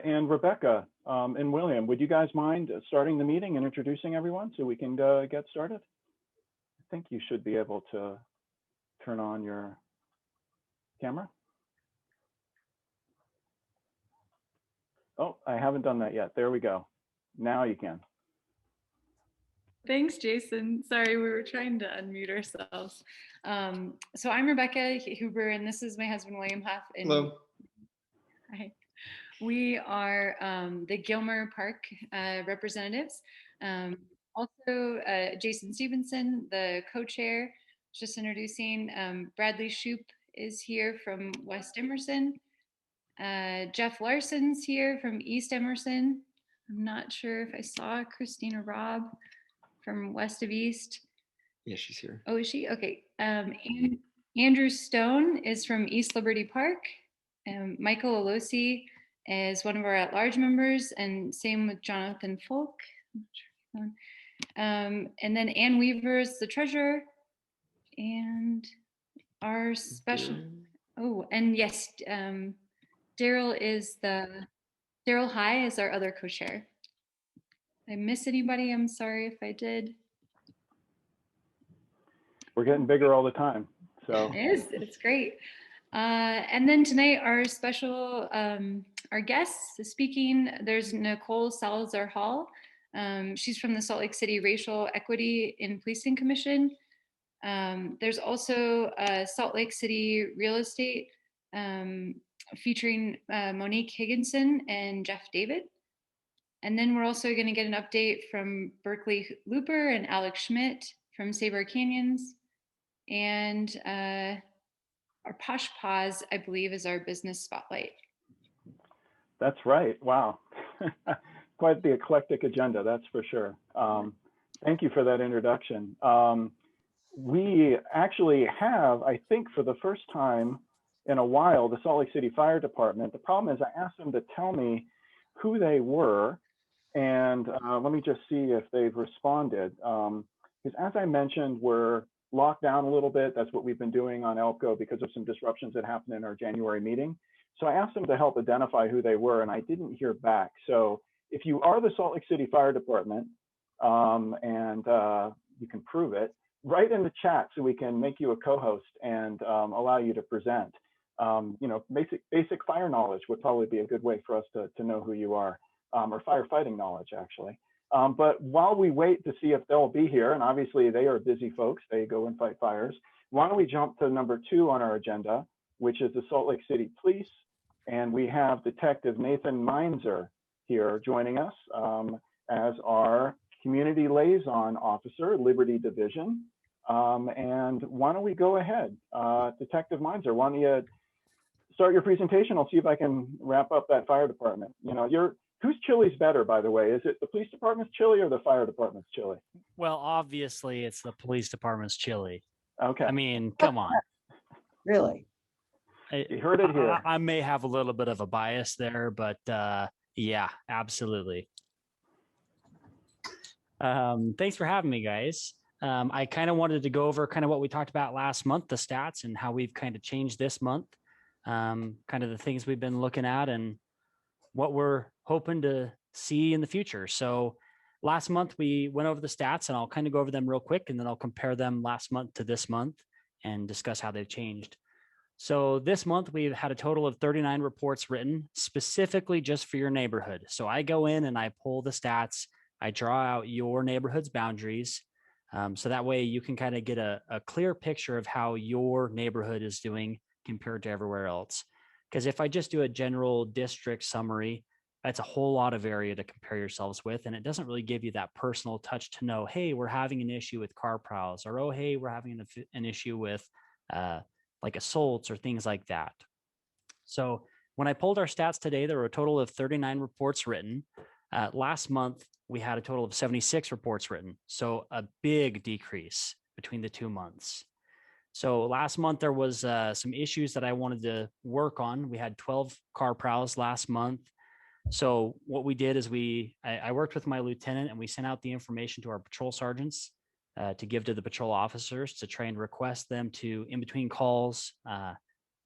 And Rebecca and William, would you guys mind starting the meeting and introducing everyone so we can get started? I think you should be able to turn on your camera. Oh, I haven't done that yet. There we go. Now you can. Thanks, Jason. Sorry, we were trying to unmute ourselves. So I'm Rebecca Huber, and this is my husband, William Huff. And hello. Hi. We are the Gilmer Park representatives. Also, Jason Stevenson, the co-chair, just introducing. Bradley Shoup is here from West Emerson. Jeff Larson's here from East Emerson. I'm not sure if I saw Christina Robb from West of East. Yeah, she's here. Oh, is she? Okay. And Andrew Stone is from East Liberty Park. Michael Alosi is one of our at-large members, and same with Jonathan Folk. And then Ann Weaver is the treasurer, and our special. Oh, and yes, Darryl High is our other co-chair. Did I miss anybody? I'm sorry if I did. We're getting bigger all the time, so. It's great. And then tonight, our special, our guests speaking, there's Nicole Salazar-Hall. She's from the Salt Lake City Racial Equity in Policing Commission. There's also Salt Lake City Real Estate featuring Monique Higginson and Jeff David. And then we're also going to get an update from Berkeley Looper and Alex Schmidt from Sabre Canyons. And our Posh Paws, I believe, is our business spotlight. That's right. Wow. Quite the eclectic agenda, that's for sure. Thank you for that introduction. We actually have, I think for the first time in a while, the Salt Lake City Fire Department. The problem is I asked them to tell me who they were, and let me just see if they've responded. Because as I mentioned, we're locked down a little bit. That's what we've been doing on ELPCO because of some disruptions that happened in our January meeting. So I asked them to help identify who they were, and I didn't hear back. So if you are the Salt Lake City Fire Department and you can prove it, write in the chat so we can make you a co-host and allow you to present. You know, basic fire knowledge would probably be a good way for us to know who you are, or firefighting knowledge, actually. But while we wait to see if they'll be here, and obviously they are busy folks, they go and fight fires, why don't we jump to number 2 on our agenda, which is the Salt Lake City Police. And we have Detective Nathan Meinzer here joining us as our Community Liaison Officer, Liberty Division. And why don't we go ahead? Detective Meinzer, why don't you start your presentation? I'll see if I can wrap up that fire department. You know, whose chili's better, by the way? Is it the police department's chili or the fire department's chili? Well, obviously it's the police department's chili. Okay. I mean, come on. Really? You heard it here. I may have a little bit of a bias there, but yeah, absolutely. Thanks for having me, guys. I kind of wanted to go over kind of what we talked about last month, the stats and how we've kind of changed this month, kind of the things we've been looking at and what we're hoping to see in the future. So last month we went over the stats, and I'll kind of go over them real quick, and then I'll compare them last month to this month and discuss how they've changed. So this month we've had a total of 39 reports written specifically just for your neighborhood. So I go in and I pull the stats, I draw out your neighborhood's boundaries. So that way you can kind of get a clear picture of how your neighborhood is doing compared to everywhere else. Because if I just do a general district summary, that's a whole lot of area to compare yourselves with. And it doesn't really give you that personal touch to know, hey, we're having an issue with car prowls, or, oh, hey, we're having an issue with like assaults or things like that. So when I pulled our stats today, there were a total of 39 reports written. Last month, we had a total of 76 reports written. So a big decrease between the 2 months. So last month, there was some issues that I wanted to work on. We had 12 car prowls last month. So what we did is I worked with my lieutenant, and we sent out the information to our patrol sergeants to give to the patrol officers to try and request them to, in between calls,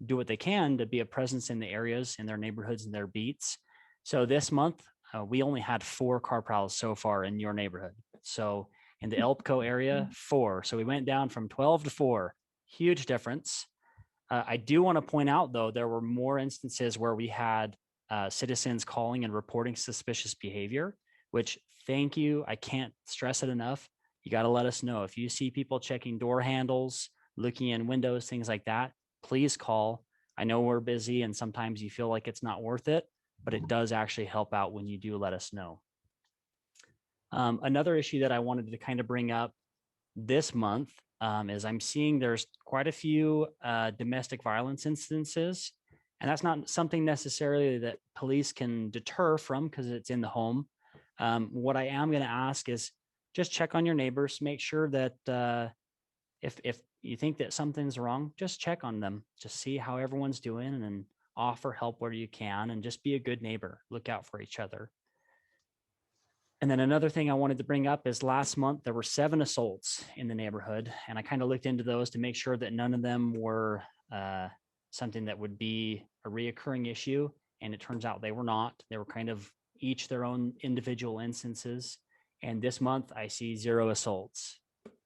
do what they can to be a presence in the areas, in their neighborhoods and their beats. So this month, we only had 4 car prowls so far in your neighborhood. So in the ELPCO area, 4. So we went down from 12 to 4. Huge difference. I do want to point out, though, there were more instances where we had citizens calling and reporting suspicious behavior, which, thank you. I can't stress it enough. You got to let us know. If you see people checking door handles, looking in windows, things like that, please call. I know we're busy and sometimes you feel like it's not worth it, but it does actually help out when you do let us know. Another issue that I wanted to kind of bring up this month is I'm seeing there's quite a few domestic violence instances, and that's not something necessarily that police can deter from because it's in the home. What I am going to ask is just check on your neighbors, make sure that if you think that something's wrong, just check on them, just see how everyone's doing and then offer help where you can and just be a good neighbor, look out for each other. And then another thing I wanted to bring up is last month, there were 7 assaults in the neighborhood. And I kind of looked into those to make sure that none of them were something that would be a reoccurring issue. And it turns out they were not. They were kind of each their own individual instances. And this month I see 0 assaults,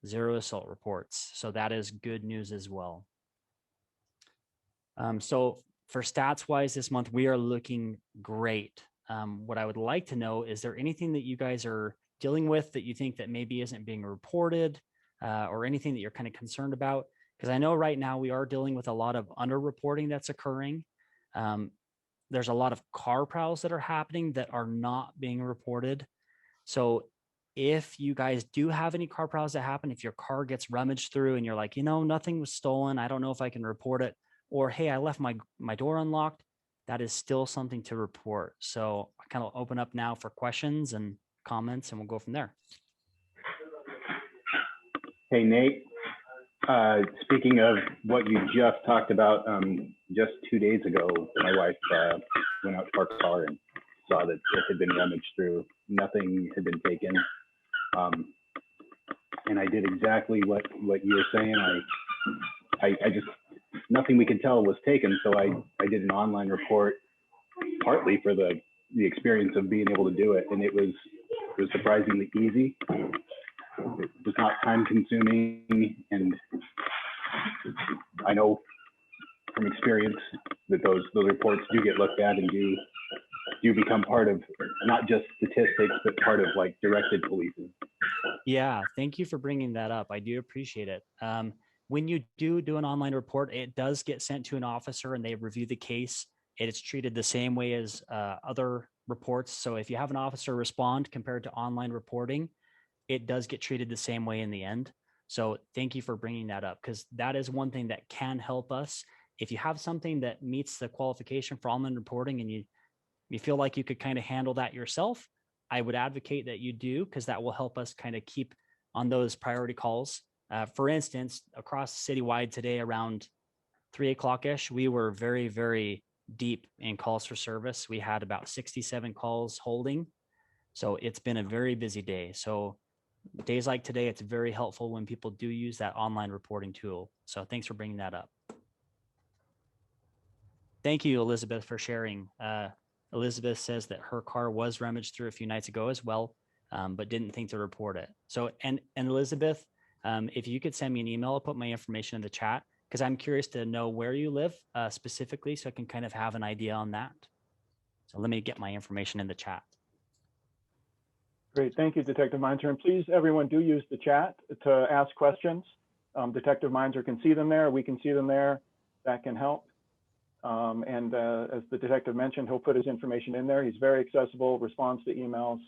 0 assault reports. So that is good news as well. So for stats wise this month, we are looking great. What I would like to know, is there anything that you guys are dealing with that you think that maybe isn't being reported or anything that you're kind of concerned about? Because I know right now we are dealing with a lot of underreporting that's occurring. There's a lot of car prowls that are happening that are not being reported. So if you guys do have any car prowls that happen, if your car gets rummaged through and you're like, nothing was stolen, I don't know if I can report it, or hey, I left my door unlocked, that is still something to report. So I kind of open up now for questions and comments, and we'll go from there. Hey, Nate. Speaking of what you just talked about, just 2 days ago, my wife went out to our car and saw that it had been rummaged through. Nothing had been taken. And I did exactly what you were saying. I just, nothing we could tell was taken. So I did an online report, partly for the experience of being able to do it. And it was surprisingly easy. It was not time consuming. And I know from experience that those reports do get looked at and do become part of not just statistics, but part of like directed policing. Yeah, thank you for bringing that up. I do appreciate it. When you do an online report, it does get sent to an officer and they review the case. It's treated the same way as other reports. So if you have an officer respond compared to online reporting, it does get treated the same way in the end. So thank you for bringing that up, because that is one thing that can help us. If you have something that meets the qualification for online reporting and you feel like you could kind of handle that yourself, I would advocate that you do, because that will help us kind of keep on those priority calls. For instance, across citywide today around 3 o'clock-ish, we were very, very deep in calls for service. We had about 67 calls holding. So it's been a very busy day. So days like today, it's very helpful when people do use that online reporting tool. So thanks for bringing that up. Thank you, Elizabeth, for sharing. Elizabeth says that her car was rummaged through a few nights ago as well, but didn't think to report it. So, and Elizabeth, if you could send me an email, I'll put my information in the chat, because I'm curious to know where you live specifically, so I can kind of have an idea on that. So let me get my information in the chat. Great, thank you, Detective Meinzer. And please, everyone, do use the chat to ask questions. Detective Meinzer can see them there, we can see them there, that can help. And as the detective mentioned, he'll put his information in there. He's very accessible, responds to emails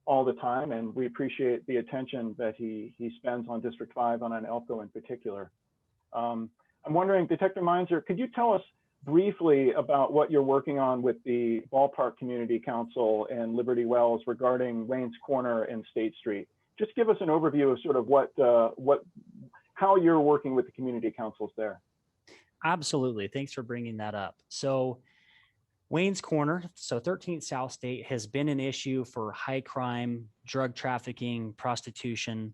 all the time, and we appreciate the attention that he spends on District 5 and on ELPCO in particular. I'm wondering, Detective Meinzer, could you tell us briefly about what you're working on with the Ballpark Community Council and Liberty Wells regarding Wayne's Corner and State Street? Just give us an overview of sort of how you're working with the community councils there. Absolutely. Thanks for bringing that up. So Wayne's Corner, so 13th South State, has been an issue for high crime, drug trafficking, prostitution,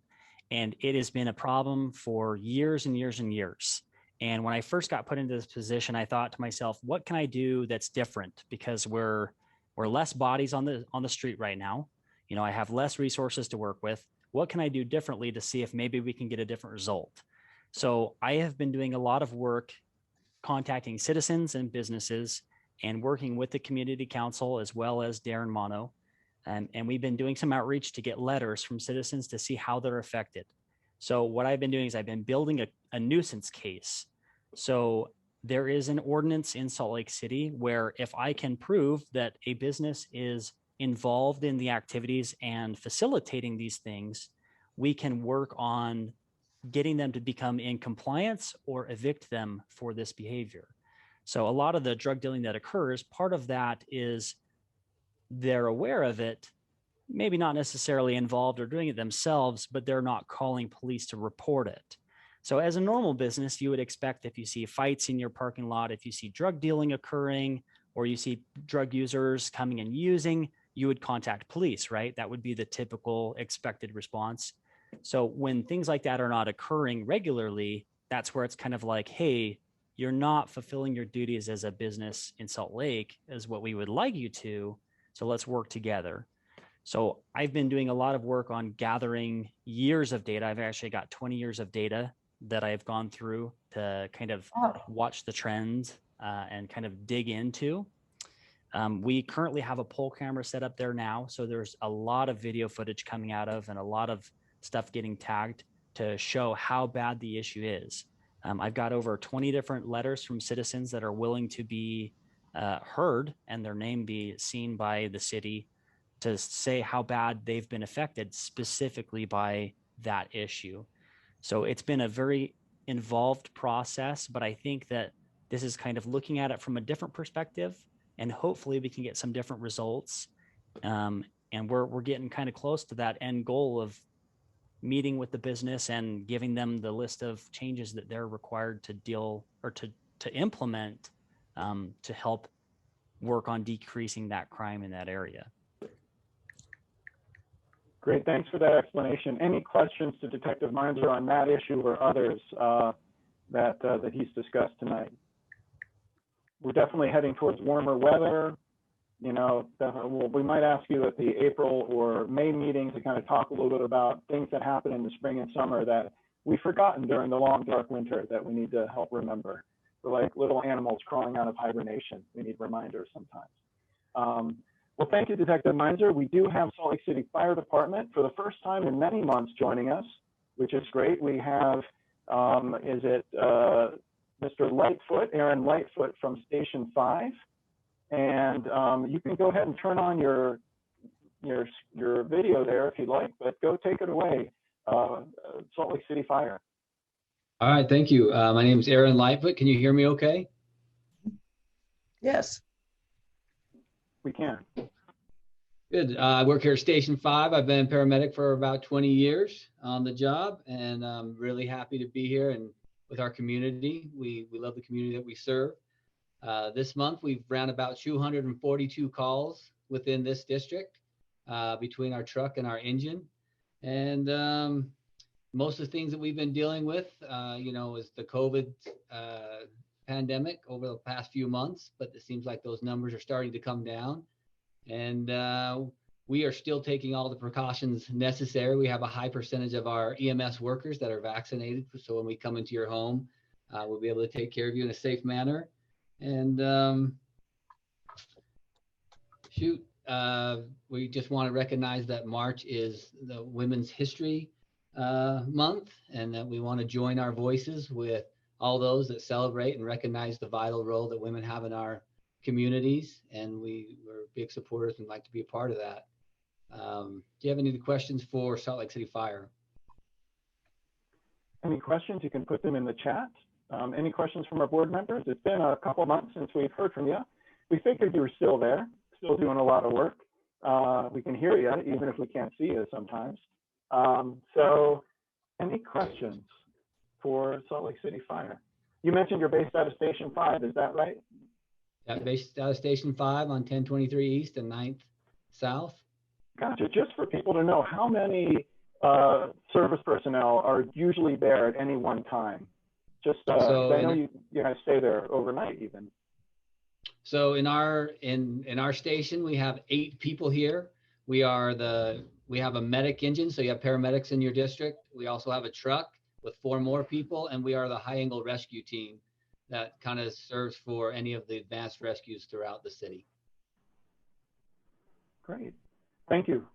and it has been a problem for years and years and years. And when I first got put into this position, I thought to myself, what can I do that's different? Because we're or less bodies on the street right now. You know, I have less resources to work with. What can I do differently to see if maybe we can get a different result? So I have been doing a lot of work contacting citizens and businesses and working with the community council as well as Darren Mono. And we've been doing some outreach to get letters from citizens to see how they're affected. So what I've been doing is I've been building a nuisance case. So there is an ordinance in Salt Lake City where if I can prove that a business is involved in the activities and facilitating these things, we can work on getting them to become in compliance or evict them for this behavior. So a lot of the drug dealing that occurs, part of that is they're aware of it, maybe not necessarily involved or doing it themselves, but they're not calling police to report it. So as a normal business, you would expect if you see fights in your parking lot, if you see drug dealing occurring, or you see drug users coming and using, you would contact police, right? That would be the typical expected response. So when things like that are not occurring regularly, that's where it's kind of like, hey, you're not fulfilling your duties as a business in Salt Lake as what we would like you to. So let's work together. So I've been doing a lot of work on gathering years of data. I've actually got 20 years of data that I've gone through to kind of watch the trends and kind of dig into. We currently have a pole camera set up there now. So there's a lot of video footage coming out of and a lot of stuff getting tagged to show how bad the issue is. I've got over 20 different letters from citizens that are willing to be heard and their name be seen by the city to say how bad they've been affected specifically by that issue. So it's been a very involved process, but I think that this is kind of looking at it from a different perspective, and hopefully we can get some different results. And we're getting kind of close to that end goal of meeting with the business and giving them the list of changes that they're required to deal or to implement to help work on decreasing that crime in that area. Great, thanks for that explanation. Any questions to Detective Meinzer on that issue or others that he's discussed tonight? We're definitely heading towards warmer weather. You know, we might ask you at the April or May meeting to kind of talk a little bit about things that happen in the spring and summer that we've forgotten during the long, dark winter that we need to help remember. We're like little animals crawling out of hibernation. We need reminders sometimes. Well, thank you, Detective Meinzer. We do have Salt Lake City Fire Department for the first time in many months joining us, which is great. We have, Mr. Lightfoot, Aaron Lightfoot from Station 5. And you can go ahead and turn on your video there if you'd like, but go take it away, Salt Lake City Fire. All right, thank you. My name is Aaron Lightfoot. Can you hear me okay? Yes. We can. Good. I work here at Station 5. I've been a paramedic for about 20 years on the job, and I'm really happy to be here and with our community. We love the community that we serve. This month, we've ran about 242 calls within this district between our truck and our engine. And most of the things that we've been dealing with, is the COVID pandemic over the past few months, but it seems like those numbers are starting to come down. And we are still taking all the precautions necessary. We have a high percentage of our EMS workers that are vaccinated. So when we come into your home, we'll be able to take care of you in a safe manner. And we just want to recognize that March is the Women's History Month, and that we want to join our voices with all those that celebrate and recognize the vital role that women have in our communities. And we're big supporters and like to be a part of that. Do you have any questions for Salt Lake City Fire? Any questions? You can put them in the chat. Any questions from our board members? It's been a couple of months since we've heard from you. We figured you were still there, still doing a lot of work. We can hear you, even if we can't see you sometimes. So any questions for Salt Lake City Fire? You mentioned you're based out of Station 5, is that right? Yeah, based out of Station 5 on 1023 East and 9th South. Gotcha. Just for people to know, how many service personnel are usually there at any one time? Just I know you guys stay there overnight even. So in our station, we have 8 people here. We have a medic engine, so you have paramedics in your district. We also have a truck with 4 more people, and we are the high angle rescue team that kind of serves for any of the advanced rescues throughout the city. Great, thank you.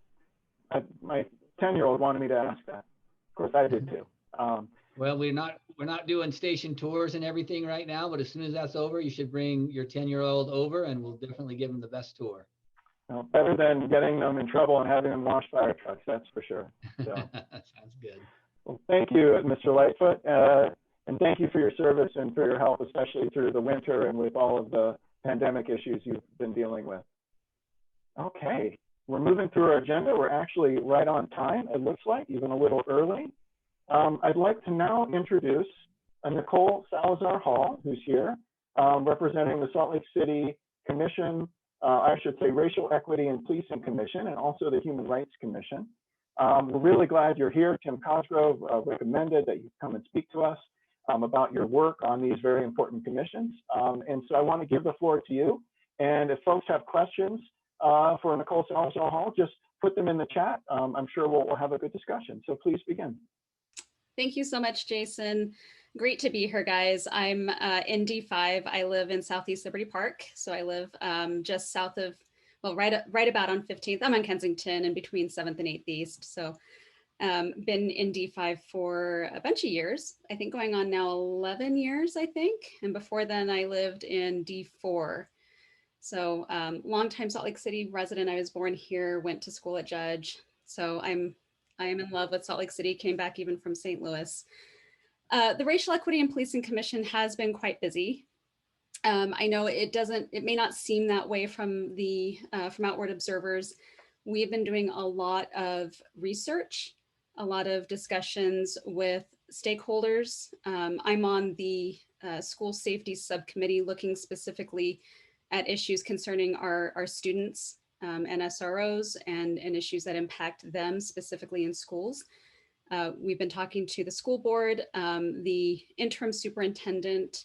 My 10-year-old wanted me to ask that. Of course, I did too. Well, we're not doing station tours and everything right now, but as soon as that's over, you should bring your 10-year-old over, and we'll definitely give him the best tour. Well, better than getting them in trouble and having them wash fire trucks, that's for sure. So. Sounds good. Well, thank you, Mr. Lightfoot, and thank you for your service and for your help, especially through the winter and with all of the pandemic issues you've been dealing with. Okay, we're moving through our agenda. We're actually right on time, it looks like, even a little early. I'd like to now introduce Nicole Salazar-Hall, who's here, representing the Salt Lake City Commission, I should say Racial Equity and Policing Commission, and also the Human Rights Commission. We're really glad you're here. Tim Cosgrove recommended that you come and speak to us about your work on these very important commissions. And so I want to give the floor to you. And if folks have questions for Nicole Salazar-Hall, just put them in the chat. I'm sure we'll have a good discussion. So please begin. Thank you so much, Jason. Great to be here, guys. I'm in D5. I live in Southeast Liberty Park. So I live just south of, well, right about on 15th. I'm on Kensington and between 7th and 8th East. So been in D5 for a bunch of years, I think going on now 11 years, I think. And before then I lived in D4. So longtime Salt Lake City resident. I was born here, went to school at Judge. So I am in love with Salt Lake City, came back even from St. Louis. The Racial Equity and Policing Commission has been quite busy. I know it may not seem that way from outward observers. We've been doing a lot of research, a lot of discussions with stakeholders. I'm on the school safety subcommittee looking specifically at issues concerning our students and SROs and issues that impact them specifically in schools. We've been talking to the school board, the interim superintendent.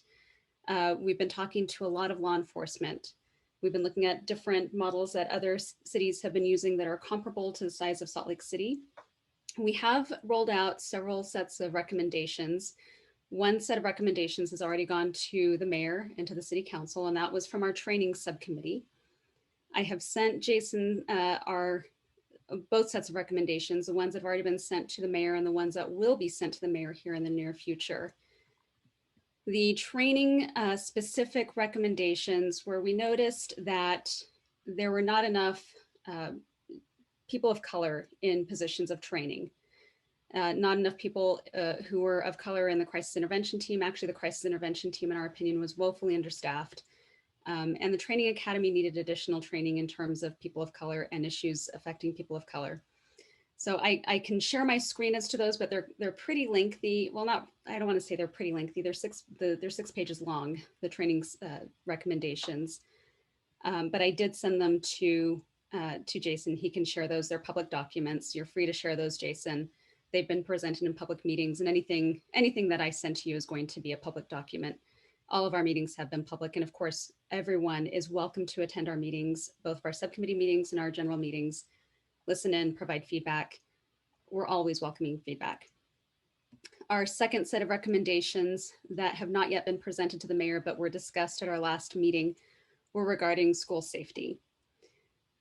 We've been talking to a lot of law enforcement. We've been looking at different models that other cities have been using that are comparable to the size of Salt Lake City. We have rolled out several sets of recommendations. One set of recommendations has already gone to the mayor and to the city council, and that was from our training subcommittee. I have sent Jason both sets of recommendations, the ones that have already been sent to the mayor and the ones that will be sent to the mayor here in the near future. The training specific recommendations where we noticed that there were not enough people of color in positions of training. Not enough people who were of color in the crisis intervention team. Actually, the crisis intervention team, in our opinion, was woefully understaffed. And the training academy needed additional training in terms of people of color and issues affecting people of color. So I can share my screen as to those, but they're pretty lengthy. Well, I don't want to say they're pretty lengthy. They're 6 pages long, the training recommendations. But I did send them to Jason. He can share those. They're public documents. You're free to share those, Jason. They've been presented in public meetings, and anything that I send to you is going to be a public document. All of our meetings have been public. And of course, everyone is welcome to attend our meetings, both our subcommittee meetings and our general meetings, listen in, provide feedback. We're always welcoming feedback. Our second set of recommendations that have not yet been presented to the mayor, but were discussed at our last meeting, were regarding school safety.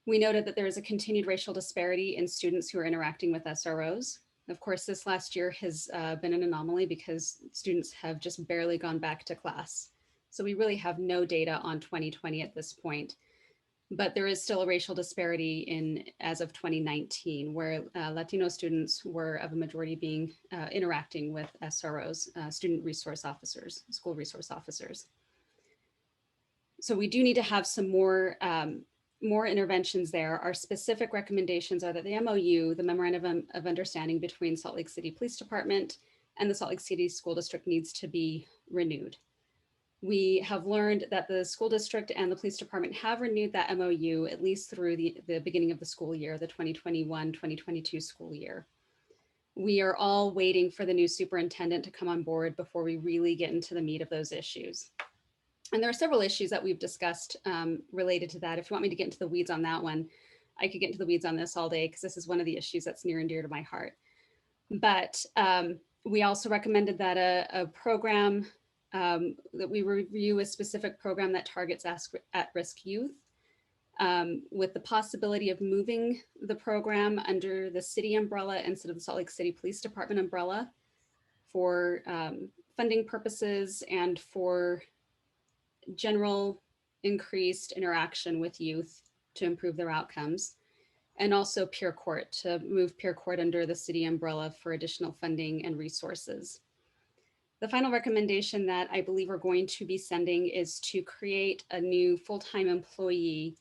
We noted that there is a continued racial disparity in students who are interacting with SROs. Of course, this last year has been an anomaly because students have just barely gone back to class. So we really have no data on 2020 at this point, but there is still a racial disparity as of 2019, where Latino students were of a majority being interacting with SROs, student resource officers, school resource officers. So we do need to have some more interventions there. Our specific recommendations are that the MOU, the Memorandum of Understanding between Salt Lake City Police Department and the Salt Lake City School District needs to be renewed. We have learned that the school district and the police department have renewed that MOU at least through the beginning of the school year, the 2021-2022 school year. We are all waiting for the new superintendent to come on board before we really get into the meat of those issues. And there are several issues that we've discussed related to that. If you want me to get into the weeds on that one, I could get into the weeds on this all day because this is one of the issues that's near and dear to my heart. But we also recommended that a program, that we review a specific program that targets at-risk youth, with the possibility of moving the program under the city umbrella instead of the Salt Lake City Police Department umbrella for funding purposes and for general increased interaction with youth to improve their outcomes. And also peer court, to move peer court under the city umbrella for additional funding and resources. The final recommendation that I believe we're going to be sending is to create a new full-time employee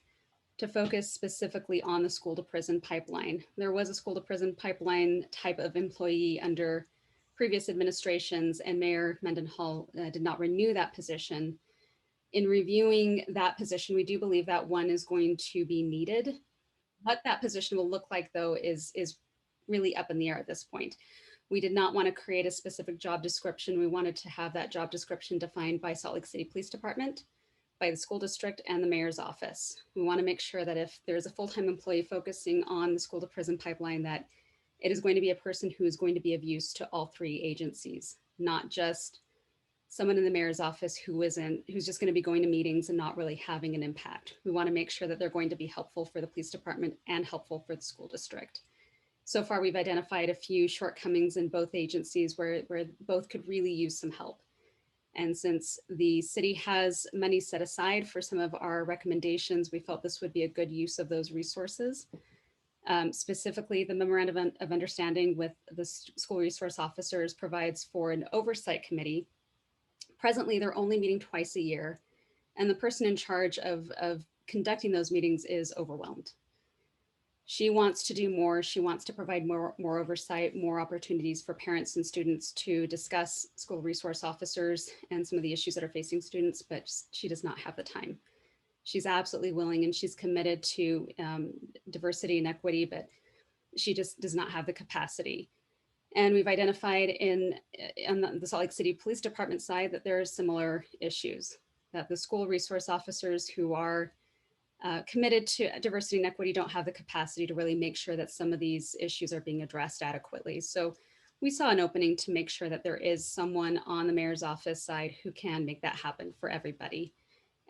to focus specifically on the school to prison pipeline. There was a school to prison pipeline type of employee under previous administrations, and Mayor Mendenhall did not renew that position. In reviewing that position, we do believe that one is going to be needed. What that position will look like, though, is really up in the air at this point. We did not want to create a specific job description. We wanted to have that job description defined by Salt Lake City Police Department, by the school district, and the mayor's office. We want to make sure that if there's a full-time employee focusing on the school to prison pipeline, that it is going to be a person who is going to be of use to all three agencies, not just someone in the mayor's office who's just going to be going to meetings and not really having an impact. We want to make sure that they're going to be helpful for the police department and helpful for the school district. So far, we've identified a few shortcomings in both agencies where both could really use some help. And since the city has money set aside for some of our recommendations, we felt this would be a good use of those resources. Specifically, the memorandum of understanding with the school resource officers provides for an oversight committee. Presently, they're only meeting twice a year, and the person in charge of conducting those meetings is overwhelmed. She wants to do more. She wants to provide more oversight, more opportunities for parents and students to discuss school resource officers and some of the issues that are facing students, but she does not have the time. She's absolutely willing and she's committed to diversity and equity, but she just does not have the capacity. And we've identified on the Salt Lake City Police Department side that there are similar issues, that the school resource officers who are committed to diversity and equity don't have the capacity to really make sure that some of these issues are being addressed adequately. So we saw an opening to make sure that there is someone on the mayor's office side who can make that happen for everybody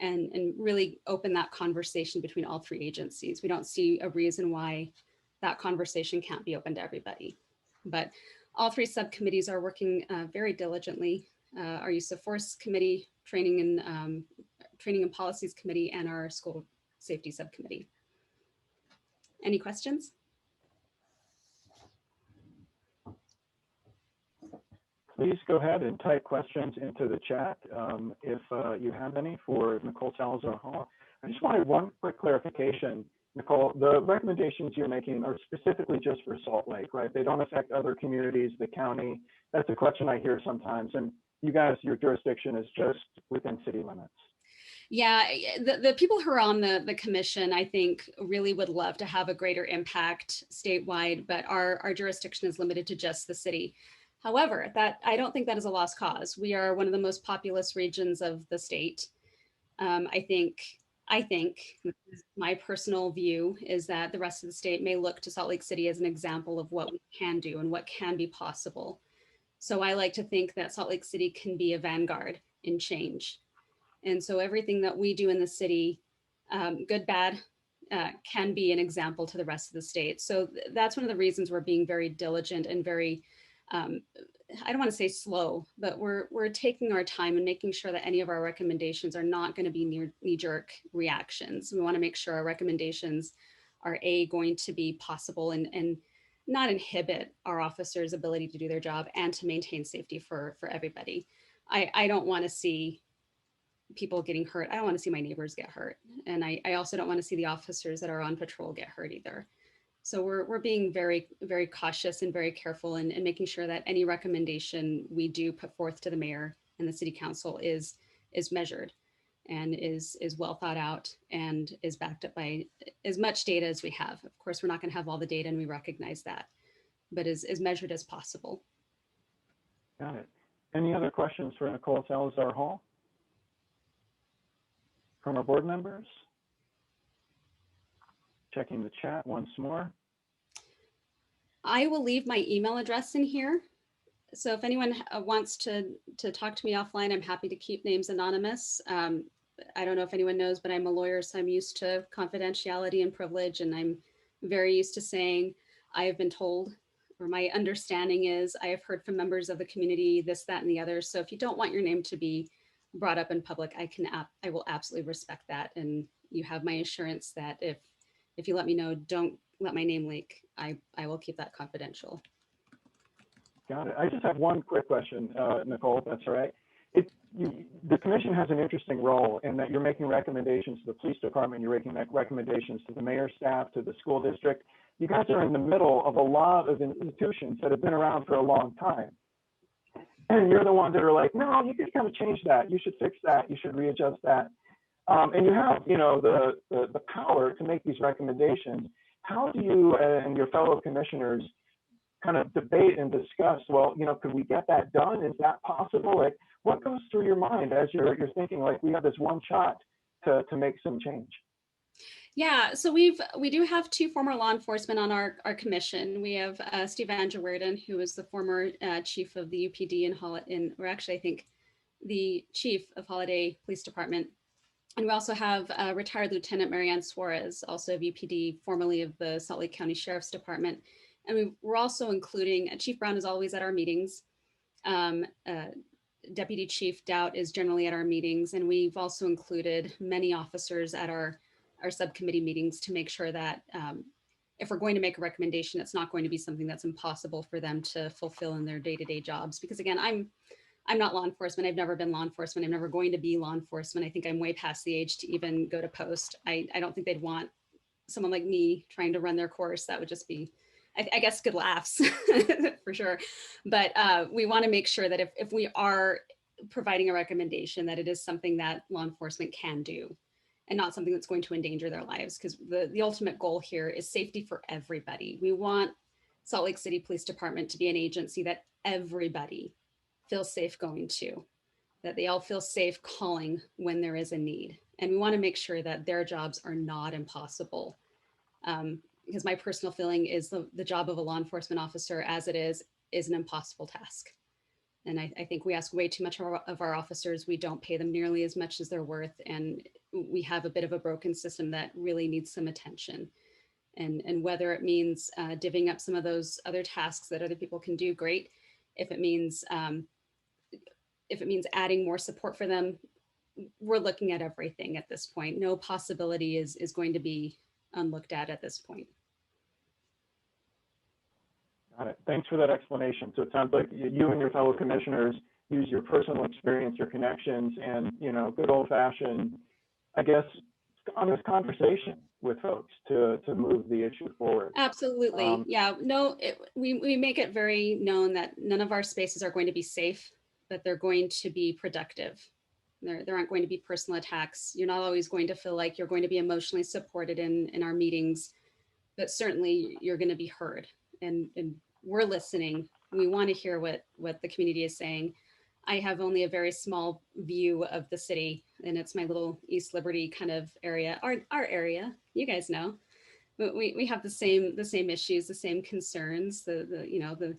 and really open that conversation between all three agencies. We don't see a reason why that conversation can't be open to everybody. But all three subcommittees are working very diligently. Our use of force committee, training and policies committee, and our school safety subcommittee. Any questions? Please go ahead and type questions into the chat if you have any for Nicole Salazar-Hall. I just wanted one quick clarification. Nicole, the recommendations you're making are specifically just for Salt Lake, right? They don't affect other communities, the county. That's a question I hear sometimes. And you guys, your jurisdiction is just within city limits. Yeah, the people who are on the commission, I think, really would love to have a greater impact statewide, but our jurisdiction is limited to just the city. However, I don't think that is a lost cause. We are one of the most populous regions of the state. I think my personal view is that the rest of the state may look to Salt Lake City as an example of what we can do and what can be possible. So I like to think that Salt Lake City can be a vanguard in change. And so everything that we do in the city, good, bad, can be an example to the rest of the state. So that's one of the reasons we're being very diligent and very, I don't want to say slow, but we're taking our time and making sure that any of our recommendations are not going to be knee-jerk reactions. We want to make sure our recommendations are going to be possible and not inhibit our officers' ability to do their job and to maintain safety for everybody. I don't want to see people getting hurt. I don't want to see my neighbors get hurt. And I also don't want to see the officers that are on patrol get hurt either. So we're being very, very cautious and very careful and making sure that any recommendation we do put forth to the mayor and the city council is measured and is well thought out and is backed up by as much data as we have. Of course, we're not going to have all the data and we recognize that, but is measured as possible. Got it. Any other questions for Nicole Salazar-Hall? from our board members? Checking the chat once more. I will leave my email address in here. So if anyone wants to talk to me offline, I'm happy to keep names anonymous. I don't know if anyone knows, but I'm a lawyer, so I'm used to confidentiality and privilege, and I'm very used to saying, I have been told, or my understanding is, I have heard from members of the community, this, that, and the other. So if you don't want your name to be brought up in public, I will absolutely respect that. And you have my assurance that if you let me know, don't let my name leak, I will keep that confidential. Got it. I just have one quick question, Nicole, if that's all right. The commission has an interesting role in that you're making recommendations to the police department, you're making recommendations to the mayor's staff, to the school district. You guys are in the middle of a lot of institutions that have been around for a long time. And you're the ones that are like, no, you could kind of change that. You should fix that. You should readjust that. And you have, the power to make these recommendations. How do you and your fellow commissioners kind of debate and discuss, well, could we get that done? Is that possible? Like, what goes through your mind as you're thinking, like, we have this one shot to make some change? Yeah, so we do have two former law enforcement on our commission. We have Steve Angerwerden, who is the former chief of the UPD or actually I think the chief of Holiday Police Department. And we also have retired Lieutenant Marianne Suarez, also of UPD, formerly of the Salt Lake County Sheriff's Department. And we're also including, Chief Brown is always at our meetings. Deputy Chief Doubt is generally at our meetings. And we've also included many officers at our subcommittee meetings to make sure that if we're going to make a recommendation, it's not going to be something that's impossible for them to fulfill in their day-to-day jobs. Because again, I'm not law enforcement. I've never been law enforcement. I'm never going to be law enforcement. I think I'm way past the age to even go to post. I don't think they'd want someone like me trying to run their course. That would just be, I guess, good laughs for sure. But we want to make sure that if we are providing a recommendation, that it is something that law enforcement can do and not something that's going to endanger their lives. Because the ultimate goal here is safety for everybody. We want Salt Lake City Police Department to be an agency that everybody feels safe going to, that they all feel safe calling when there is a need. And we want to make sure that their jobs are not impossible. Because my personal feeling is the job of a law enforcement officer as it is an impossible task. And I think we ask way too much of our officers. We don't pay them nearly as much as they're worth. And we have a bit of a broken system that really needs some attention. And whether it means divvying up some of those other tasks that other people can do, great. If it means adding more support for them, we're looking at everything at this point. No possibility is going to be unlooked at this point. Got it. Thanks for that explanation. So it sounds like you and your fellow commissioners use your personal experience, your connections, and good old-fashioned, I guess, honest conversation with folks to move the issue forward. Absolutely. We make it very known that none of our spaces are going to be safe, but they're going to be productive. There aren't going to be personal attacks. You're not always going to feel like you're going to be emotionally supported in our meetings, but certainly you're going to be heard. And we're listening. We want to hear what the community is saying. I have only a very small view of the city, and it's my little East Liberty kind of area, our area. You guys know, but we have the same issues, the same concerns, the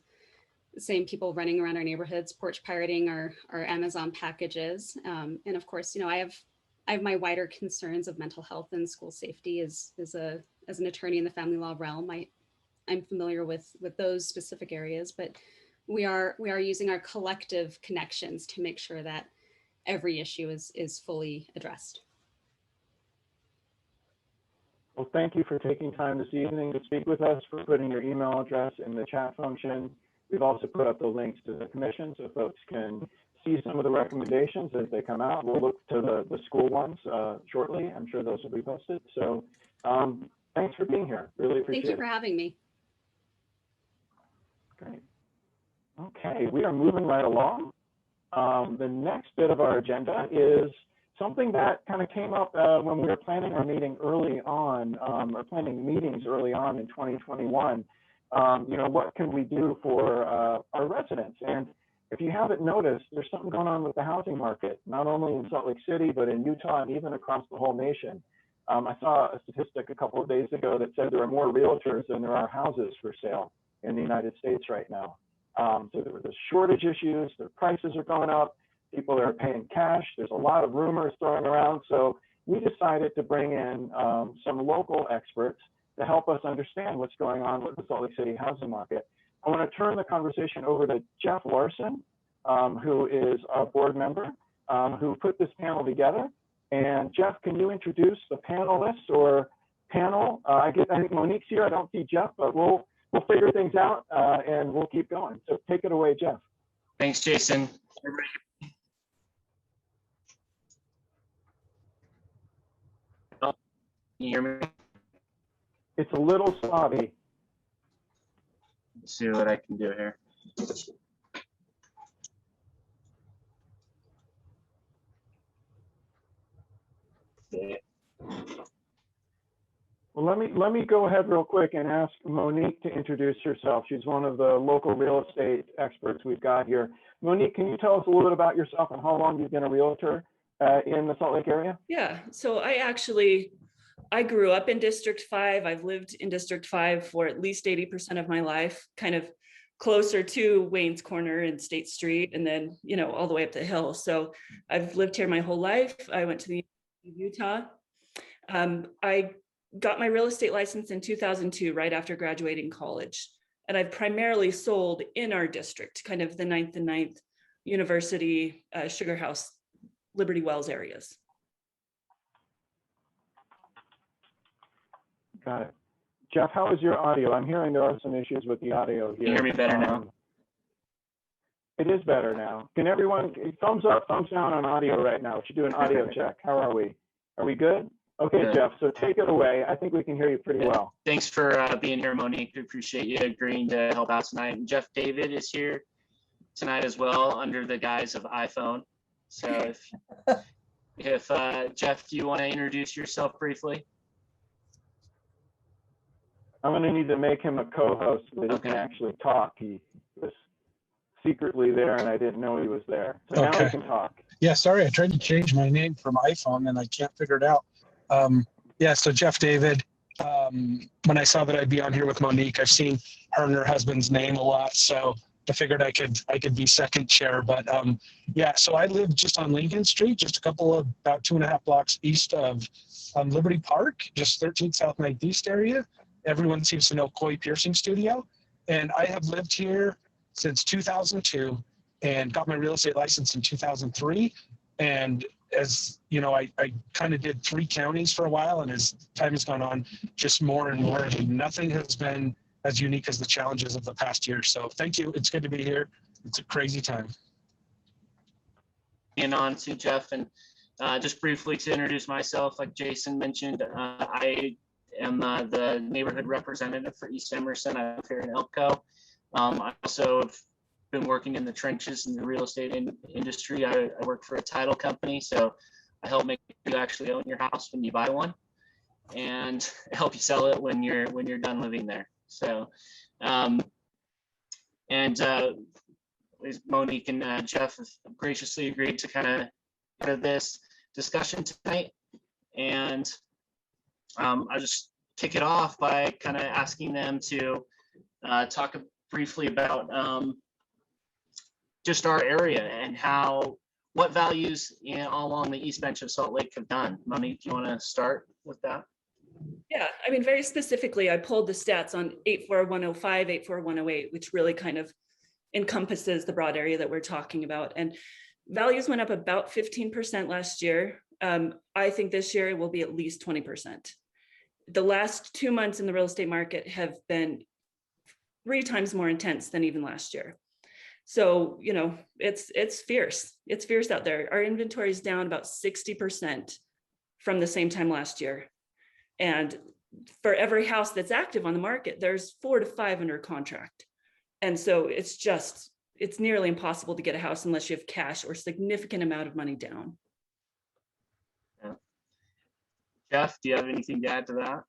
same people running around our neighborhoods, porch pirating our Amazon packages, and of course, I have my wider concerns of mental health and school safety as an attorney in the family law realm. I'm familiar with those specific areas, but we are using our collective connections to make sure that every issue is fully addressed. Well, thank you for taking time this evening to speak with us, for putting your email address in the chat function. We've also put up the links to the commission so folks can see some of the recommendations as they come out. We'll look to the school ones shortly. I'm sure those will be posted. So thanks for being here. Really appreciate it. Thank you for having me. Great. Okay, we are moving right along. The next bit of our agenda is something that kind of came up when we were planning our meeting early on, or planning meetings early on in 2021. What can we do for our residents? And if you haven't noticed, there's something going on with the housing market, not only in Salt Lake City, but in Utah and even across the whole nation. I saw a statistic a couple of days ago that said there are more realtors than there are houses for sale in the United States right now. So there's shortage issues, the prices are going up, people are paying cash, there's a lot of rumors throwing around. So we decided to bring in some local experts to help us understand what's going on with the Salt Lake City housing market. I want to turn the conversation over to Jeff Larson, who is a board member who put this panel together. And Jeff, can you introduce the panelists or panel? I think Monique's here. I don't see Jeff, but we'll figure things out and we'll keep going. So take it away, Jeff. Thanks, Jason. Can you hear me? It's a little slobby. Let's see what I can do here. Okay. Well, let me go ahead real quick and ask Monique to introduce herself. She's one of the local real estate experts we've got here. Monique, can you tell us a little bit about yourself and how long you've been a realtor in the Salt Lake area? Yeah, so I grew up in District 5. I've lived in District 5 for at least 80% of my life, kind of closer to Wayne's Corner and State Street, and then, you know, all the way up the hill. So I've lived here my whole life. I went to the University of Utah. I got my real estate license in 2002, right after graduating college. And I've primarily sold in our district, kind of the 9th and 9th, University, Sugar House, Liberty Wells areas. Got it. Jeff, how is your audio? I'm hearing there are some issues with the audio here. Can you hear me better now? It is better now. Can everyone, thumbs up, thumbs down on audio right now? We should do an audio check. How are we? Are we good? Okay, Good. Jeff, so take it away. I think we can hear you pretty well. Thanks for being here, Monique. We appreciate you agreeing to help out tonight. And Jeff David is here tonight as well, under the guise of iPhone. So if Jeff, do you want to introduce yourself briefly? I'm going to need to make him a co-host so that he can actually talk. He was secretly there and I didn't know he was there. So now he can talk. Yeah, sorry, I tried to change my name from iPhone and I can't figure it out. Yeah, so Jeff David, when I saw that I'd be on here with Monique, I've seen her and her husband's name a lot, so I figured I could be second chair. But yeah, so I live just on Lincoln Street, just about 2.5 blocks east of Liberty Park, just 13th South 9th East area. Everyone seems to know Coy Piercing Studio. And I have lived here since 2002 and got my real estate license in 2003. And as you know, I kind of did 3 counties for a while, and as time has gone on, just more and more, and nothing has been as unique as the challenges of the past year. So thank you. It's good to be here. It's a crazy time. And on to Jeff, and just briefly to introduce myself, like Jason mentioned, I am the neighborhood representative for East Emerson. I'm here in ELPCO. I also have been working in the trenches in the real estate industry. I work for a title company, so I help make you actually own your house when you buy one, and help you sell it when you're done living there. So, Monique and Jeff have graciously agreed to kind of part of this discussion tonight, and I'll just kick it off by kind of asking them to talk briefly about just our area and what values all along the East Bench of Salt Lake have done. Monique, do you want to start with that? Yeah, I mean, very specifically, I pulled the stats on 84105, 84108, which really kind of encompasses the broad area that we're talking about. And values went up about 15% last year. I think this year it will be at least 20%. The last 2 months in the real estate market have been 3 times more intense than even last year. So, you know, it's fierce. It's fierce out there. Our inventory is down about 60% from the same time last year. And for every house that's active on the market, there's 4 to 5 under contract. And so it's nearly impossible to get a house unless you have cash or significant amount of money down. Yeah. Jeff, do you have anything to add to that?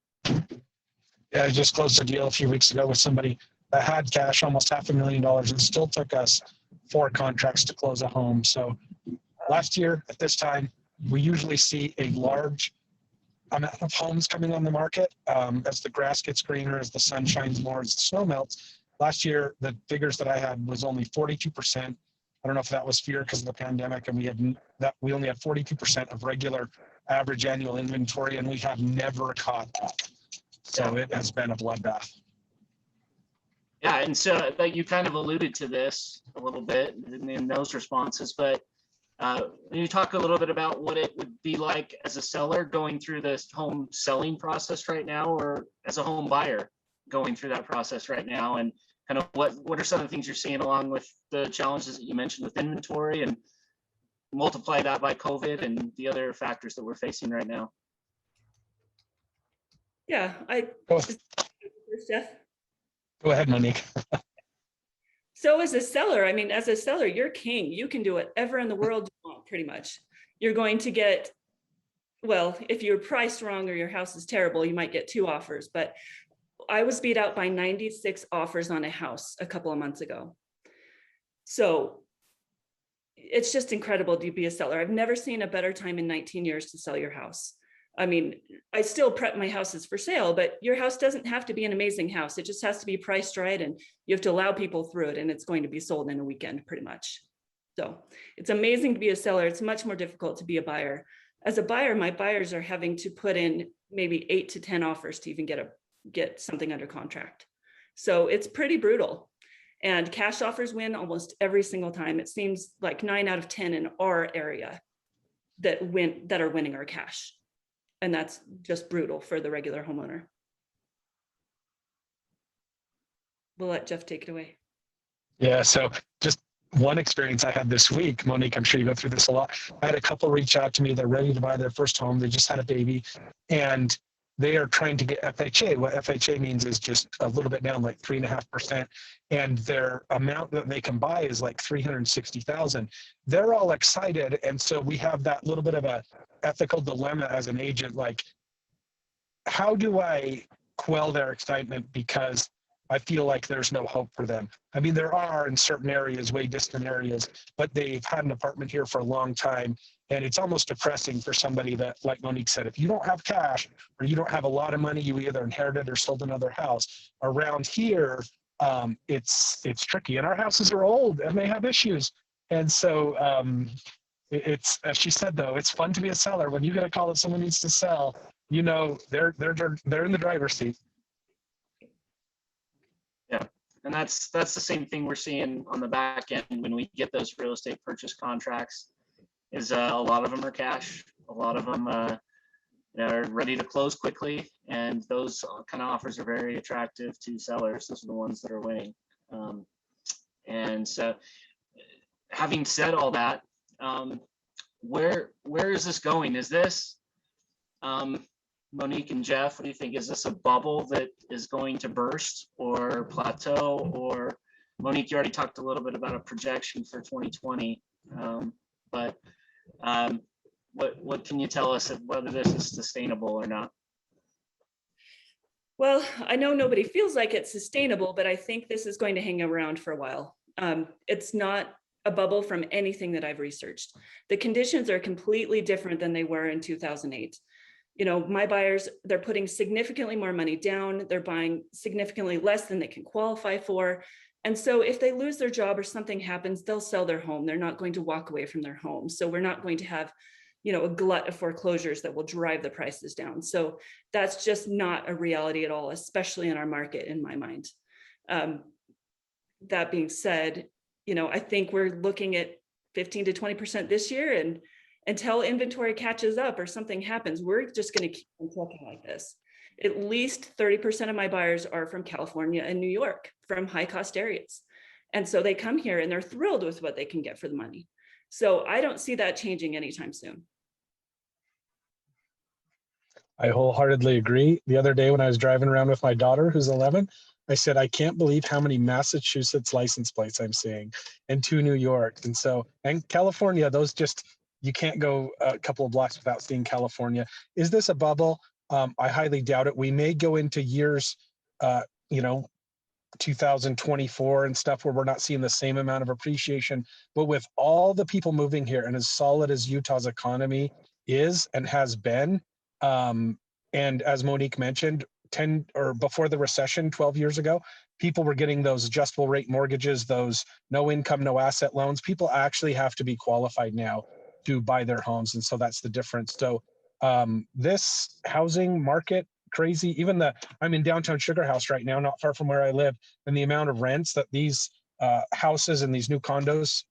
Yeah, I just closed a deal a few weeks ago with somebody that had cash, almost $500,000. It still took us 4 contracts to close a home. So last year at this time, we usually see a large amount of homes coming on the market as the grass gets greener, as the sun shines more, as the snow melts. Last year, the figures that I had was only 42%. I don't know if that was fear because of the pandemic, and we only had 42% of regular average annual inventory, and we have never caught that. So it has been a bloodbath. Yeah, and so like you kind of alluded to this a little bit in those responses, but can you talk a little bit about what it would be like as a seller going through this home selling process right now, or as a home buyer going through that process right now, and kind of what are some of the things you're seeing along with the challenges that you mentioned with inventory, and multiply that by COVID and the other factors that we're facing right now? Yeah, Jeff. Go ahead, Monique. So as a seller, I mean, as a seller, you're king. You can do whatever in the world you want, pretty much. You're going to get, well, if you're priced wrong or your house is terrible, you might get 2 offers. But I was beat out by 96 offers on a house a couple of months ago. So it's just incredible to be a seller. I've never seen a better time in 19 years to sell your house. I mean, I still prep my houses for sale, but your house doesn't have to be an amazing house. It just has to be priced right, and you have to allow people through it, and it's going to be sold in a weekend pretty much. So it's amazing to be a seller. It's much more difficult to be a buyer. As a buyer, my buyers are having to put in maybe 8 to 10 offers to even get something under contract. So it's pretty brutal. And cash offers win almost every single time. It seems like 9 out of 10 in our area that are winning our cash. And that's just brutal for the regular homeowner. We'll let Jeff take it away. Yeah, so just one experience I had this week, Monique, I'm sure you go through this a lot. I had a couple reach out to me. They're ready to buy their first home. They just had a baby, and they are trying to get FHA. What FHA means is just a little bit down, like 3.5%. And their amount that they can buy is like $360,000. They're all excited. And so we have that little bit of a ethical dilemma as an agent, like, how do I quell their excitement because I feel like there's no hope for them? I mean, there are in certain areas, way distant areas, but they've had an apartment here for a long time. And it's almost depressing for somebody that, like Monique said, if you don't have cash or you don't have a lot of money, you either inherited or sold another house. Around here, it's tricky. And our houses are old and they have issues. And so it's, as she said, though, it's fun to be a seller. When you get a call that someone needs to sell, you know, they're in the driver's seat. Yeah, and that's the same thing we're seeing on the back end when we get those real estate purchase contracts. Is a lot of them are cash. A lot of them are ready to close quickly, and those kind of offers are very attractive to sellers. Those are the ones that are winning. And so, having said all that, where is this going? Is this Monique and Jeff, what do you think? Is this a bubble that is going to burst or plateau? Or Monique, you already talked a little bit about a projection for 2020, but what can you tell us of whether this is sustainable or not? Well, I know nobody feels like it's sustainable, but I think this is going to hang around for a while. It's not a bubble from anything that I've researched. The conditions are completely different than they were in 2008. You know, my buyers, they're putting significantly more money down. They're buying significantly less than they can qualify for. And so if they lose their job or something happens, they'll sell their home. They're not going to walk away from their home. So we're not going to have, you know, a glut of foreclosures that will drive the prices down. So that's just not a reality at all, especially in our market, in my mind. That being said, you know, I think we're looking at 15 to 20% this year, and until inventory catches up or something happens, we're just going to keep on trucking like this. At least 30% of my buyers are from California and New York, from high cost areas. And so they come here and they're thrilled with what they can get for the money. So I don't see that changing anytime soon. I wholeheartedly agree. The other day when I was driving around with my daughter, who's 11, I said, I can't believe how many Massachusetts license plates I'm seeing, and 2 New York. And so, and California, those just, you can't go a couple of blocks without seeing California. Is this a bubble? I highly doubt it. We may go into years, you know, 2024 and stuff where we're not seeing the same amount of appreciation. But with all the people moving here and as solid as Utah's economy is and has been, and as Monique mentioned, 10 or before the recession 12 years ago, people were getting those adjustable rate mortgages, those no income, no asset loans. People actually have to be qualified now to buy their homes. And so that's the difference. So this housing market, crazy, even I'm in downtown Sugar House right now, not far from where I live, and the amount of rents that these houses and these new condos,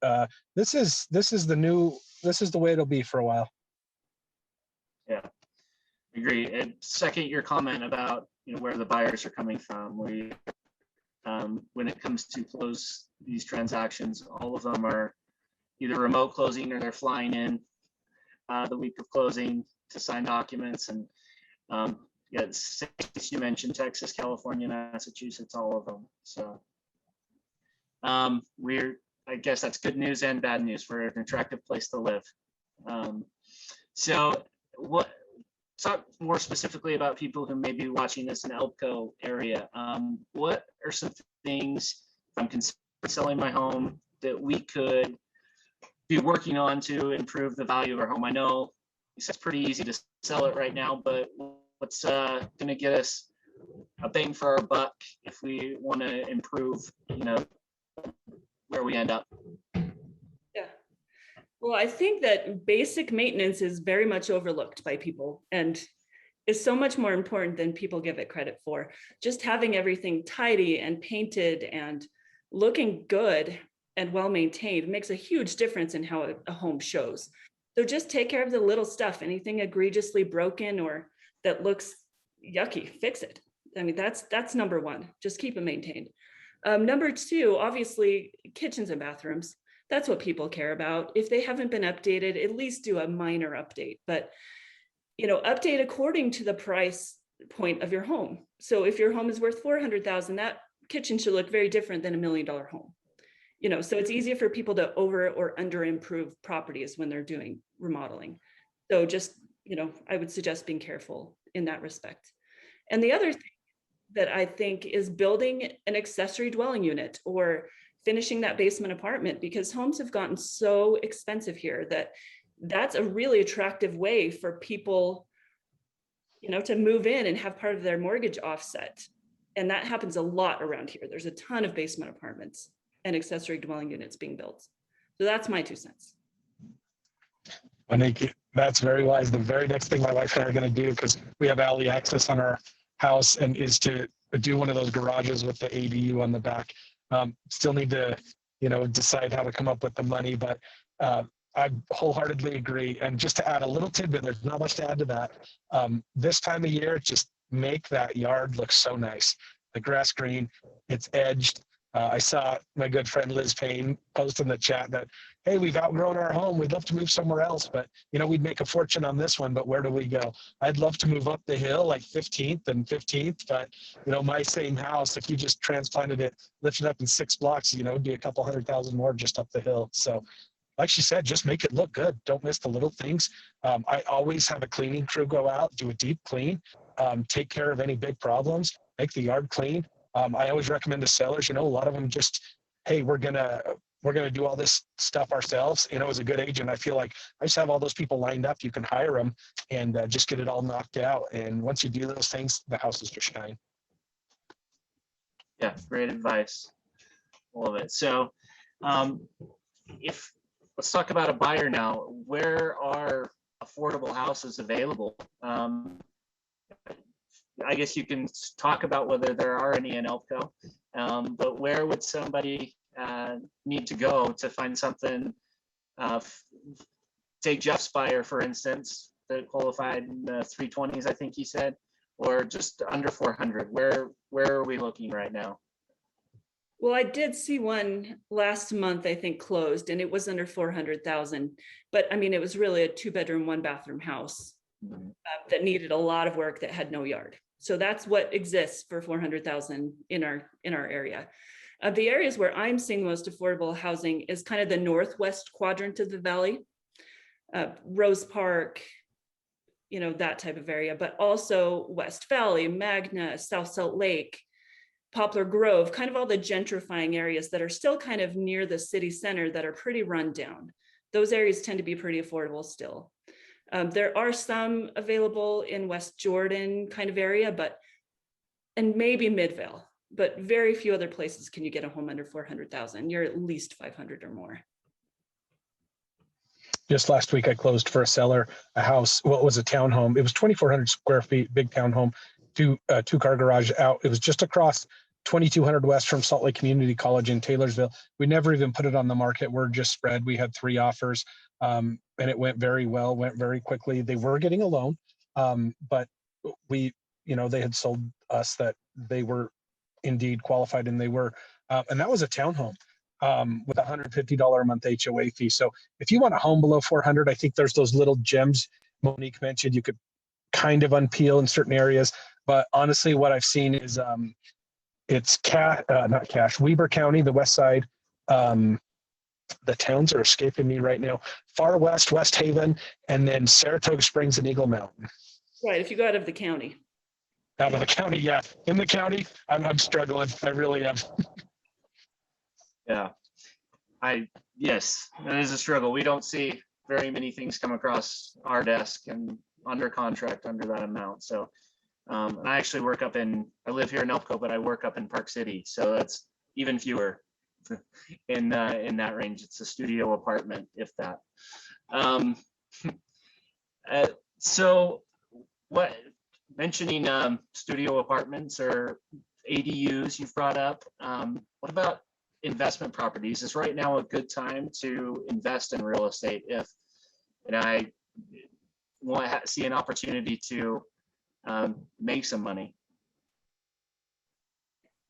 this is the way it'll be for a while. Yeah, agree. And second, your comment about where the buyers are coming from. When it comes to close these transactions, all of them are either remote closing or they're flying in the week of closing to sign documents. And yeah, states you mentioned, Texas, California, Massachusetts, all of them. So I guess that's good news and bad news. We're an attractive place to live. So talk more specifically about people who may be watching this in ELPCO area. What are some things, if I'm considering selling my home, that we could be working on to improve the value of our home? I know it's pretty easy to sell it right now, but what's going to get us a bang for our buck if we want to improve, where we end up? Yeah. Well, I think that basic maintenance is very much overlooked by people and is so much more important than people give it credit for. Just having everything tidy and painted and looking good and well maintained makes a huge difference in how a home shows. So just take care of the little stuff. Anything egregiously broken or that looks yucky, fix it. I mean, that's number one. Just keep it maintained. Number two, obviously, kitchens and bathrooms. That's what people care about. If they haven't been updated, at least do a minor update, but update according to the price point of your home. So if your home is worth $400,000, that kitchen should look very different than $1 million home. So it's easier for people to over or under improve properties when they're doing remodeling. So just, I would suggest being careful in that respect. And the other thing that I think is building an accessory dwelling unit or finishing that basement apartment, because homes have gotten so expensive here that's a really attractive way for people, to move in and have part of their mortgage offset. And that happens a lot around here. There's a ton of basement apartments and accessory dwelling units being built. So that's my 2 cents. Monique, that's very wise. The very next thing my wife and I are going to do, because we have alley access on our house, and is to do one of those garages with the ADU on the back. Still need to, decide how to come up with the money, but I wholeheartedly agree. And just to add a little tidbit, there's not much to add to that. This time of year, just make that yard look so nice. The grass green, it's edged. I saw my good friend Liz Payne post in the chat that, hey, we've outgrown our home. We'd love to move somewhere else, but we'd make a fortune on this one, but where do we go? I'd love to move up the hill like 15th and 15th, but my same house, if you just transplanted it, lifted up in 6 blocks, it'd be a couple $100,000 more just up the hill. So like she said, just make it look good. Don't miss the little things. I always have a cleaning crew go out, do a deep clean, take care of any big problems, make the yard clean. I always recommend to sellers, a lot of them just, hey, we're gonna do all this stuff ourselves. As a good agent, I feel like I just have all those people lined up. You can hire them and just get it all knocked out. And once you do those things, the houses just shine. Yeah, great advice. All of it. So let's talk about a buyer now. Where are affordable houses available? I guess you can talk about whether there are any in ELPCO, but where would somebody need to go to find something? Take Jeff's buyer, for instance, that qualified in the 320s, I think he said, or just under 400. Where are we looking right now? Well, I did see one last month, I think closed, and it was under 400,000. But I mean, it was really a 2-bedroom, 1-bathroom house that needed a lot of work that had no yard. So that's what exists for 400,000 in our area. The areas where I'm seeing the most affordable housing is kind of the northwest quadrant of the valley, Rose Park, that type of area, but also West Valley, Magna, South Salt Lake, Poplar Grove, kind of all the gentrifying areas that are still kind of near the city center that are pretty run down. Those areas tend to be pretty affordable still. There are some available in West Jordan kind of area, and maybe Midvale, but very few other places can you get a home under 400,000. You're at least 500 or more. Just last week, I closed for a seller, a house. Well, it was a townhome. It was 2,400 square feet, big townhome, two-car garage out. It was just across 2200 West from Salt Lake Community College in Taylorsville. We never even put it on the market. Word just spread. We had 3 offers, and it went very well, went very quickly. They were getting a loan, but they had sold us that they were indeed qualified, and they were, and that was a townhome with $150 a month HOA fee. So if you want a home below 400, I think there's those little gems Monique mentioned you could kind of unpeel in certain areas. But honestly, what I've seen is it's not Cache, Weber County, the west side. The towns are escaping me right now. Far west, West Haven, and then Saratoga Springs and Eagle Mountain. Right, if you go out of the county. Out of the county, yeah. In the county, I'm struggling. I really am. Yeah, yes, that is a struggle. We don't see very many things come across our desk and under contract under that amount. So, and I actually I live here in ELPCO, but I work up in Park City. So that's even fewer in that range. It's a studio apartment, if that. So mentioning studio apartments or ADUs you've brought up, what about investment properties? Is right now a good time to invest in real estate if I want to see an opportunity to make some money?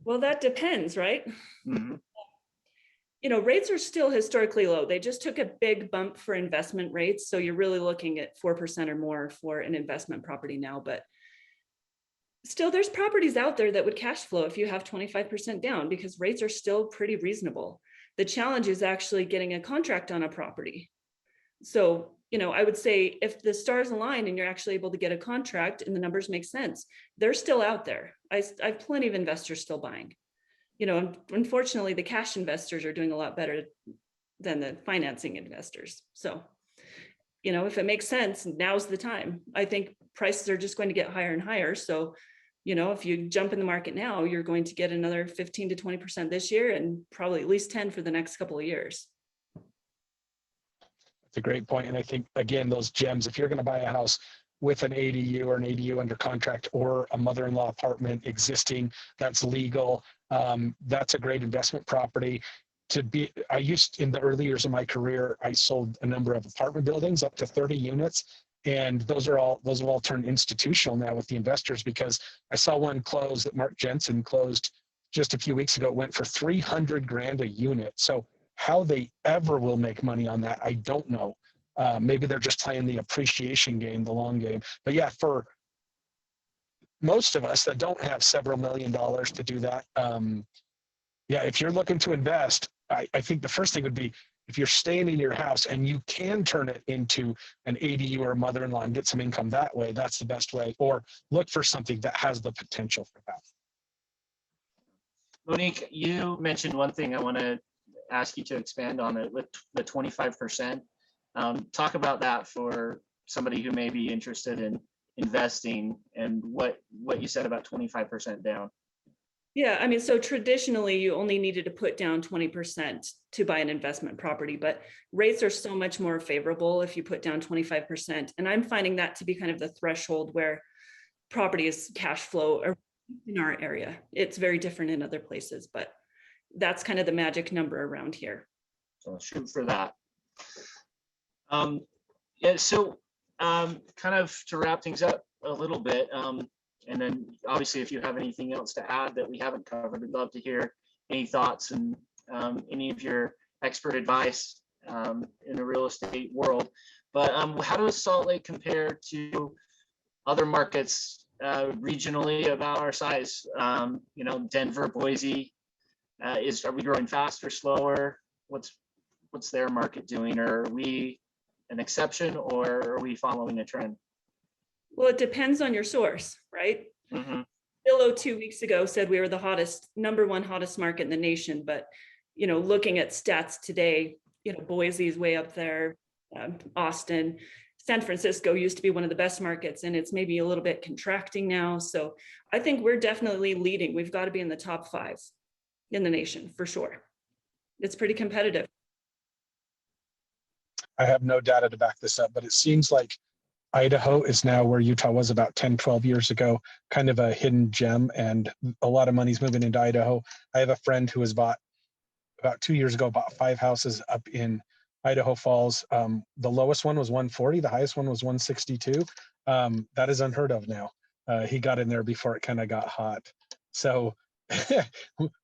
Well, that depends, right? Mm-hmm. Rates are still historically low. They just took a big bump for investment rates. So you're really looking at 4% or more for an investment property now, but still there's properties out there that would cash flow if you have 25% down because rates are still pretty reasonable. The challenge is actually getting a contract on a property. So, I would say if the stars align and you're actually able to get a contract and the numbers make sense, they're still out there. I have plenty of investors still buying. Unfortunately, the cash investors are doing a lot better than the financing investors. So, if it makes sense, now's the time. I think prices are just going to get higher and higher. So, if you jump in the market now, you're going to get another 15 to 20% this year and probably at least 10 for the next couple of years. That's a great point. And I think, again, those gems, if you're going to buy a house with an ADU or an ADU under contract or a mother-in-law apartment existing that's legal, that's a great investment property. In the early years of my career, I sold a number of apartment buildings up to 30 units. And those have all turned institutional now with the investors, because I saw one close that Mark Jensen closed just a few weeks ago. It went for $300,000 a unit. So how they ever will make money on that, I don't know. Maybe they're just playing the appreciation game, the long game. But yeah, for most of us that don't have several $1 million to do that, if you're looking to invest, I think the first thing would be, if you're staying in your house and you can turn it into an ADU or a mother-in-law and get some income that way, that's the best way. Or look for something that has the potential for that. Monique, you mentioned one thing I want to ask you to expand on it with the 25%. Talk about that for somebody who may be interested in investing and what you said about 25% down. Yeah, so traditionally you only needed to put down 20% to buy an investment property, but rates are so much more favorable if you put down 25%. And I'm finding that to be kind of the threshold where property is cash flow in our area. It's very different in other places, but that's kind of the magic number around here. So shoot for that. Kind of to wrap things up a little bit, and then obviously if you have anything else to add that we haven't covered, we'd love to hear any thoughts and any of your expert advice in the real estate world. But how does Salt Lake compare to other markets regionally about our size? Denver, Boise, are we growing faster, slower? What's their market doing? Or are we an exception, or are we following a trend? Well, it depends on your source, right? Mm-hmm. Still Zillow 2 weeks ago said we were the #1 hottest market in the nation, but looking at stats today, Boise's way up there, Austin, San Francisco used to be one of the best markets, and it's maybe a little bit contracting now. So I think we're definitely leading. We've got to be in the top 5 in the nation for sure. It's pretty competitive. I have no data to back this up, but it seems like Idaho is now where Utah was about 10, 12 years ago, kind of a hidden gem, and a lot of money's moving into Idaho. I have a friend who has bought, about 2 years ago, bought 5 houses up in Idaho Falls. The lowest one was 140, the highest one was 162. That is unheard of now. He got in there before it kind of got hot. So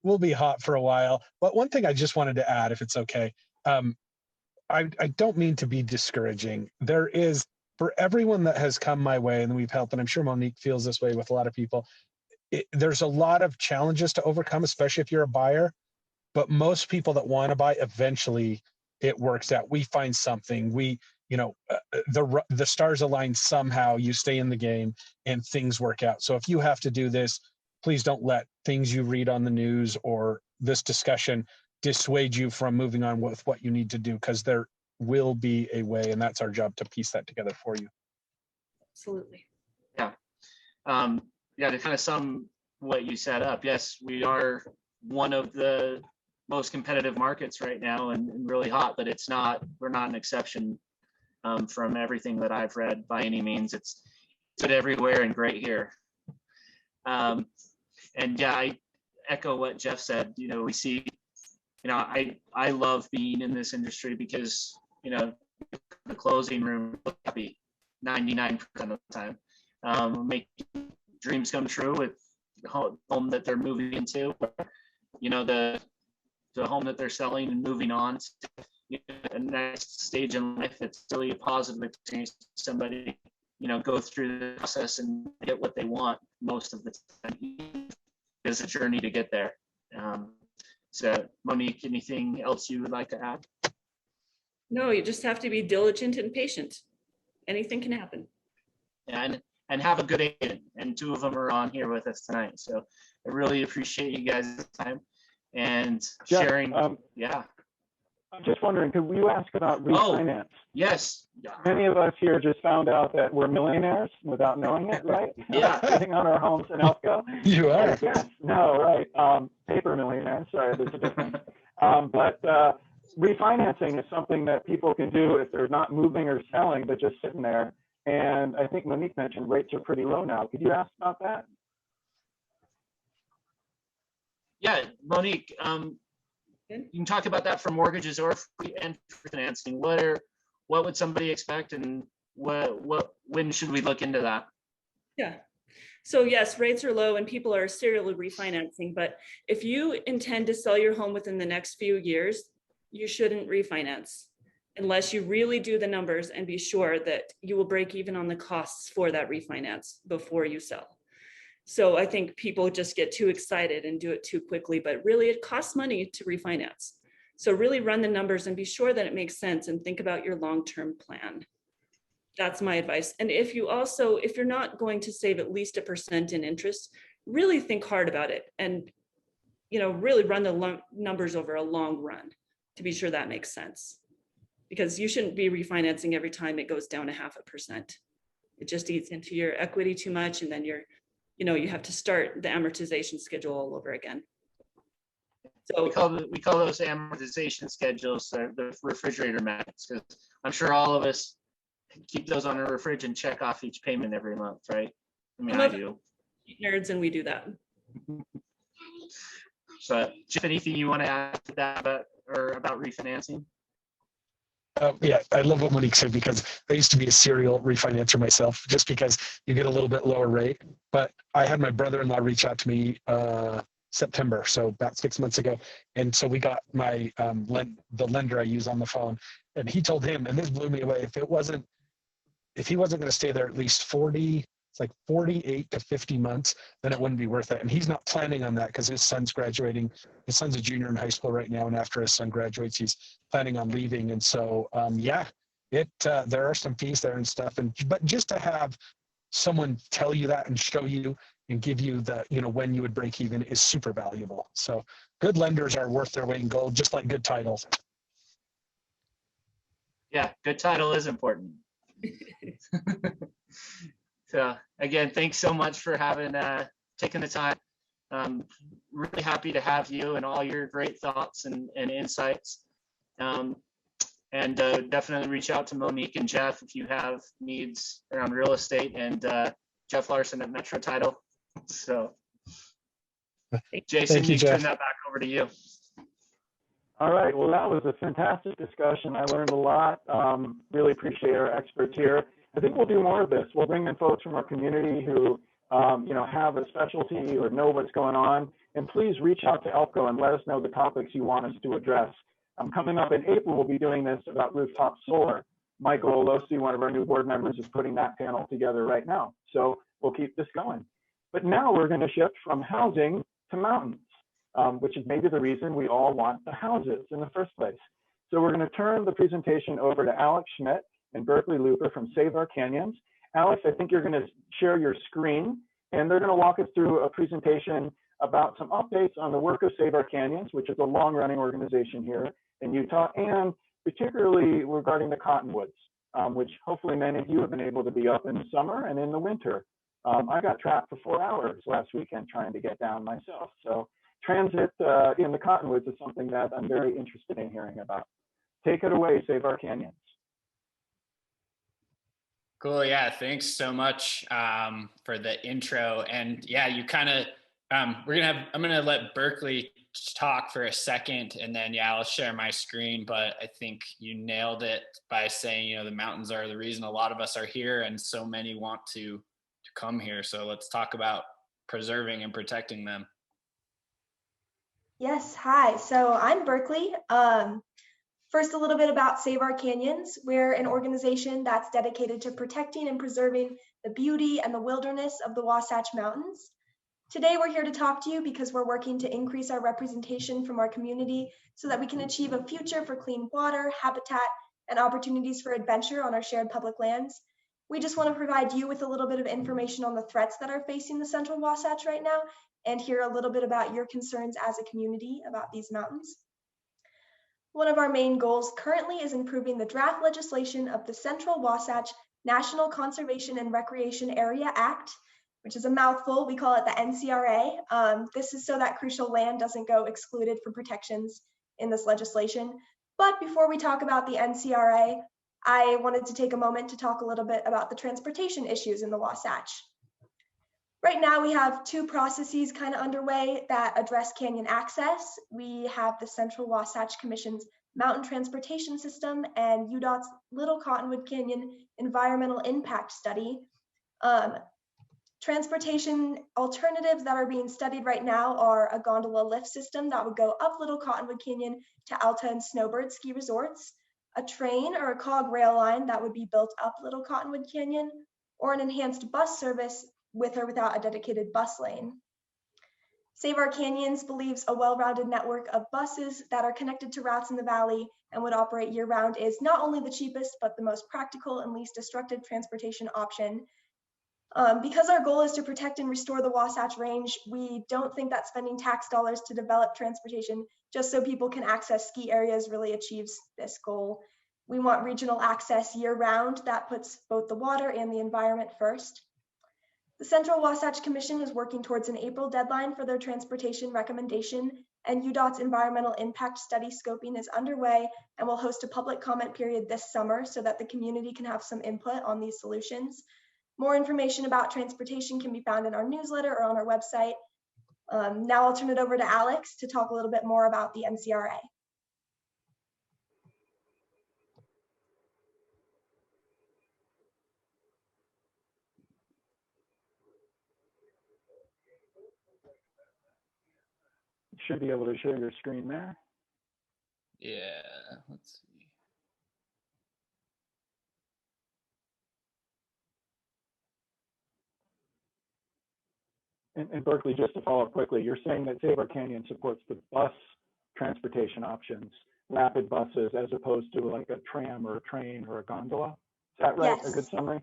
we'll be hot for a while. But one thing I just wanted to add, if it's okay, I don't mean to be discouraging. There is, for everyone that has come my way and we've helped, and I'm sure Monique feels this way with a lot of people, there's a lot of challenges to overcome, especially if you're a buyer. But most people that want to buy, eventually it works out. We find something, the stars align somehow, you stay in the game and things work out. So if you have to do this, please don't let things you read on the news or this discussion dissuade you from moving on with what you need to do, because there will be a way, and that's our job to piece that together for you. Absolutely. Yeah. To kind of sum what you set up, yes, we are one of the most competitive markets right now and really hot, but we're not an exception from everything that I've read by any means. It's good everywhere and great here. I echo what Jeff said. We see, I love being in this industry because, the closing room happy 99% of the time. Make dreams come true with the home that they're moving into, the home that they're selling and moving on to the next stage in life. It's really a positive experience to somebody, go through the process and get what they want most of the time. It's a journey to get there. So Monique, anything else you would like to add? No, you just have to be diligent and patient. Anything can happen. And have a good agent. And 2 of them are on here with us tonight. So I really appreciate you guys' time and Jeff, sharing. I'm just wondering, could you ask about refinance? Yes. Many of us here just found out that we're millionaires without knowing it, right? Yeah. Sitting on our homes in ELPCO. You are. Yes. No, right. Paper millionaires. Sorry, there's a difference. But refinancing is something that people can do if they're not moving or selling, but just sitting there. And I think Monique mentioned rates are pretty low now. Could you ask about that? Yeah, Monique, you can talk about that for mortgages or and for financing. What would somebody expect, and when should we look into that? Yeah. So yes, rates are low and people are serially refinancing, but if you intend to sell your home within the next few years, you shouldn't refinance unless you really do the numbers and be sure that you will break even on the costs for that refinance before you sell. So I think people just get too excited and do it too quickly, but really it costs money to refinance. So really run the numbers and be sure that it makes sense and think about your long-term plan. That's my advice. And if you're not going to save at least 1% in interest, really think hard about it and, really run the numbers over a long run to be sure that makes sense. Because you shouldn't be refinancing every time it goes down 0.5%. It just eats into your equity too much, and then you have to start the amortization schedule all over again. So we call those amortization schedules the refrigerator magnets, because I'm sure all of us keep those on our fridge and check off each payment every month, right? I mean, I do. Nerds, and we do that. So, Jeff, anything you want to add to that about refinancing? Yeah, I love what Monique said, because I used to be a serial refinancer myself, just because you get a little bit lower rate. But I had my brother-in-law reach out to me September, so about 6 months ago. And so we got my the lender I use on the phone, and he told him, and this blew me away, if he wasn't going to stay there at least 48 to 50 months, then it wouldn't be worth it. And he's not planning on that because his son's graduating. His son's a junior in high school right now, and after his son graduates, he's planning on leaving. And so, there are some fees there and stuff. But just to have someone tell you that and show you, and give you the, when you would break even is super valuable. So good lenders are worth their weight in gold, just like good titles. Yeah, good title is important. So again, thanks so much for having taking the time. Really happy to have you and all your great thoughts and insights. And definitely reach out to Monique and Jeff if you have needs around real estate, and Jeff Larson at Metro Title. So Jason, Thank you, you Jeff. turn that back over to you. All right. Well, that was a fantastic discussion. I learned a lot. Really appreciate our experts here. I think we'll do more of this. We'll bring in folks from our community who, have a specialty or know what's going on. And please reach out to ELPCO and let us know the topics you want us to address. Coming up in April, we'll be doing this about rooftop solar. Michael Olosi, one of our new board members, is putting that panel together right now. So we'll keep this going. But now we're going to shift from housing to mountains, which is maybe the reason we all want the houses in the first place. So we're going to turn the presentation over to Alex Schmidt and Berkeley Looper from Save Our Canyons. Alex, I think you're going to share your screen, and they're going to walk us through a presentation about some updates on the work of Save Our Canyons, which is a long-running organization here in Utah, and particularly regarding the cottonwoods, which hopefully many of you have been able to be up in the summer and in the winter. I got trapped for 4 hours last weekend trying to get down myself. So transit in the cottonwoods is something that I'm very interested in hearing about. Take it away, Save Our Canyons. Cool. Yeah. Thanks so much for the intro. And yeah, you kind of, I'm going to let Berkeley talk for a second, and then, yeah, I'll share my screen. But I think you nailed it by saying, the mountains are the reason a lot of us are here, and so many want to come here. So let's talk about preserving and protecting them. Yes, hi. So I'm Berkeley. First, a little bit about Save Our Canyons. We're an organization that's dedicated to protecting and preserving the beauty and the wilderness of the Wasatch Mountains. Today, we're here to talk to you because we're working to increase our representation from our community so that we can achieve a future for clean water, habitat, and opportunities for adventure on our shared public lands. We just want to provide you with a little bit of information on the threats that are facing the Central Wasatch right now, and hear a little bit about your concerns as a community about these mountains. One of our main goals currently is improving the draft legislation of the Central Wasatch National Conservation and Recreation Area Act, which is a mouthful. We call it the NCRA. This is so that crucial land doesn't go excluded from protections in this legislation. But before we talk about the NCRA, I wanted to take a moment to talk a little bit about the transportation issues in the Wasatch. Right now, we have two processes kind of underway that address canyon access. We have the Central Wasatch Commission's Mountain Transportation System and UDOT's Little Cottonwood Canyon Environmental Impact Study. Transportation alternatives that are being studied right now are a gondola lift system that would go up Little Cottonwood Canyon to Alta and Snowbird ski resorts, a train or a cog rail line that would be built up Little Cottonwood Canyon, or an enhanced bus service with or without a dedicated bus lane. Save Our Canyons believes a well-rounded network of buses that are connected to routes in the valley and would operate year-round is not only the cheapest, but the most practical and least destructive transportation option. Because our goal is to protect and restore the Wasatch Range, we don't think that spending tax dollars to develop transportation just so people can access ski areas really achieves this goal. We want regional access year-round that puts both the water and the environment first. The Central Wasatch Commission is working towards an April deadline for their transportation recommendation, and UDOT's environmental impact study scoping is underway and will host a public comment period this summer so that the community can have some input on these solutions. More information about transportation can be found in our newsletter or on our website. Now I'll turn it over to Alex to talk a little bit more about the NCRA. Should be able to share your screen there. Yeah, let's see. And Berkeley, just to follow up quickly, you're saying that Save Our Canyon supports the bus transportation options, rapid buses, as opposed to like a tram or a train or a gondola. Is that right? Yes. A good summary?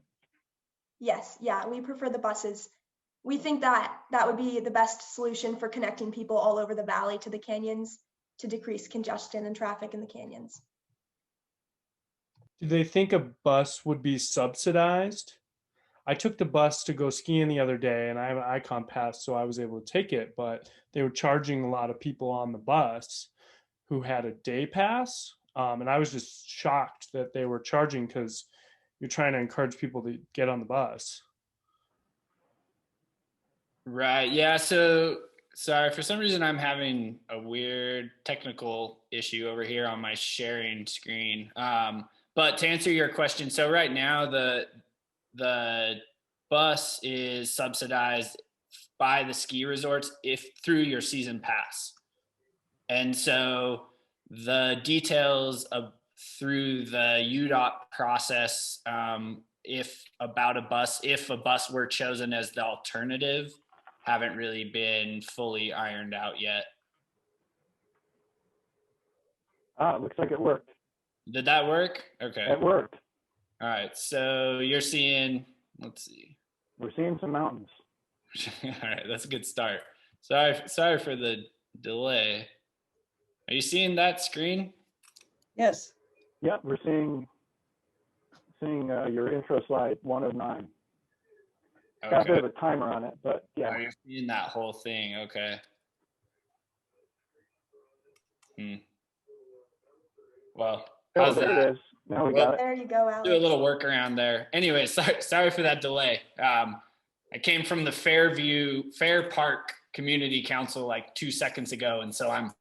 Yes, yeah, we prefer the buses. we think that that would be the best solution for connecting people all over the valley to the canyons to decrease congestion and traffic in the canyons. Do they think a bus would be subsidized? I took the bus to go skiing the other day and I have an Icon pass, so I was able to take it, but they were charging a lot of people on the bus who had a day pass. And I was just shocked that they were charging because you're trying to encourage people to get on the bus. Right. Yeah. So sorry, for some reason I'm having a weird technical issue over here on my sharing screen. But to answer your question, so right now the bus is subsidized by the ski resorts if through your season pass. And so the details of through the UDOT process, if a bus were chosen as the alternative, haven't really been fully ironed out yet. It looks like it worked. Did that work? Okay. It worked. All right. So you're seeing, let's see. We're seeing some mountains. All right. That's a good start. Sorry for the delay. Are you seeing that screen? Yes. Yeah, we're seeing your intro slide, 1 of 9. Okay. Got a bit of a timer on it, but yeah. Oh, you're seeing that whole thing. Okay. Well, how's there that? it is. Now we got it. There you go, Alex. Do a little workaround there. Anyway, sorry for that delay. I came from the Fair Park Community Council like 2 seconds ago, and so I'm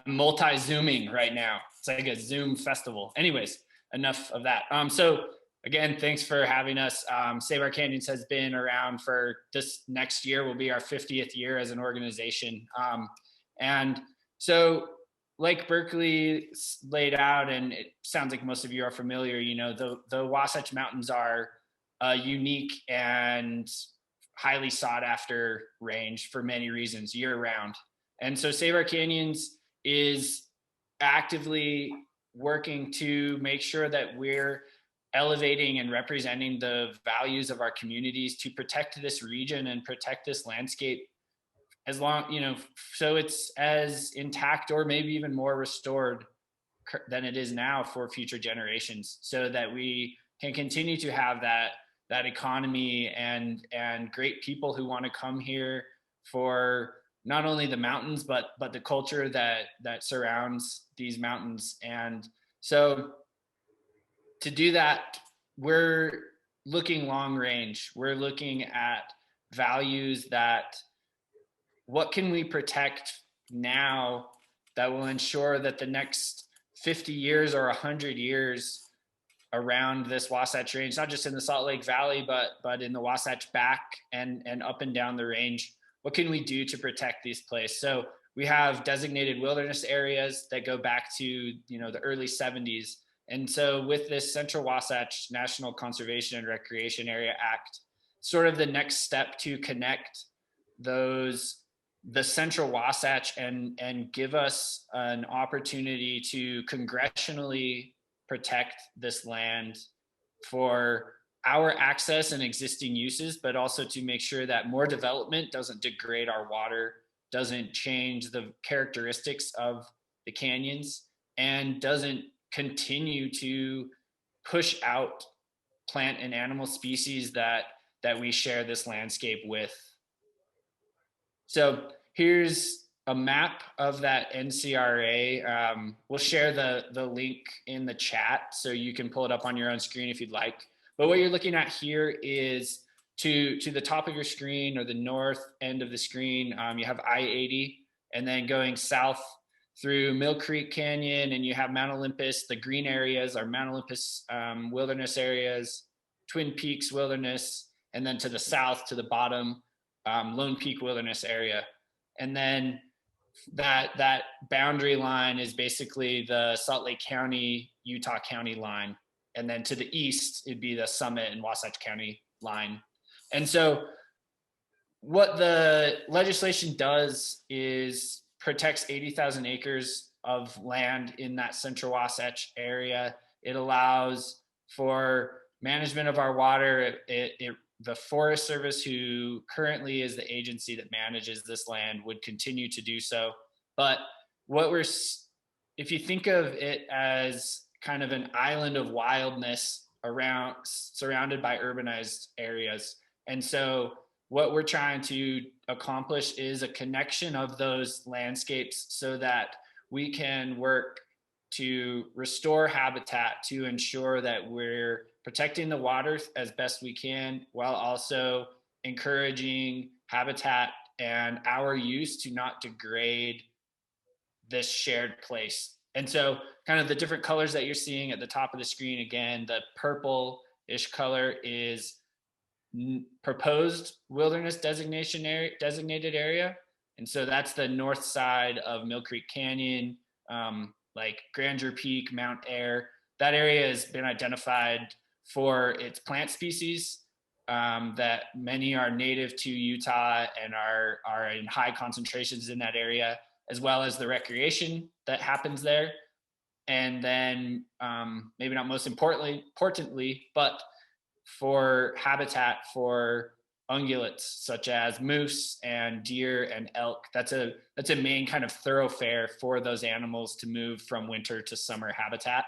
multi-zooming right now. It's like a Zoom festival. Anyways, enough of that. So again, thanks for having us. Save Our Canyons has been around for this next year will be our 50th year as an organization. And so like Berkeley laid out, and it sounds like most of you are familiar, you know, the Wasatch Mountains are a unique and highly sought after range for many reasons year round. And so Save Our Canyons is actively working to make sure that we're elevating and representing the values of our communities to protect this region and protect this landscape as long, you know, so it's as intact or maybe even more restored than it is now for future generations, so that we can continue to have that economy and great people who want to come here for not only the mountains, but the culture that surrounds these mountains. And so to do that, we're looking long range. We're looking at values that, what can we protect now that will ensure that the next 50 years or 100 years around this Wasatch Range, not just in the Salt Lake Valley, but in the Wasatch back and up and down the range, what can we do to protect these places? So we have designated wilderness areas that go back to, you know, the early 70s. And so with this Central Wasatch National Conservation and Recreation Area Act, sort of the next step to connect the Central Wasatch and give us an opportunity to congressionally protect this land for our access and existing uses, but also to make sure that more development doesn't degrade our water, doesn't change the characteristics of the canyons, and doesn't continue to push out plant and animal species that we share this landscape with. So here's a map of that NCRA. We'll share the link in the chat so you can pull it up on your own screen if you'd like. But what you're looking at here is to the top of your screen, or the north end of the screen, you have I-80, and then going south through Mill Creek Canyon, and you have Mount Olympus. The green areas are Mount Olympus wilderness areas, Twin Peaks Wilderness, and then to the south, to the bottom, Lone Peak Wilderness area. And then that boundary line is basically the Salt Lake County, Utah County line. And then to the east, it'd be the Summit and Wasatch County line. And so what the legislation does is protects 80,000 acres of land in that Central Wasatch area. It allows for management of our water. It the Forest Service, who currently is the agency that manages this land, would continue to do so. But if you think of it as kind of an island of wildness surrounded by urbanized areas. And so what we're trying to accomplish is a connection of those landscapes so that we can work to restore habitat to ensure that we're protecting the water as best we can, while also encouraging habitat and our use to not degrade this shared place. And so kind of the different colors that you're seeing at the top of the screen, again, the purple-ish color is proposed wilderness designated area. And so that's the north side of Mill Creek Canyon, like Grandeur Peak, Mount Ayr. That area has been identified for its plant species, that many are native to Utah and are in high concentrations in that area, as well as the recreation that happens there. And then maybe not most importantly, but for habitat for ungulates such as moose and deer and elk. That's a main kind of thoroughfare for those animals to move from winter to summer habitat.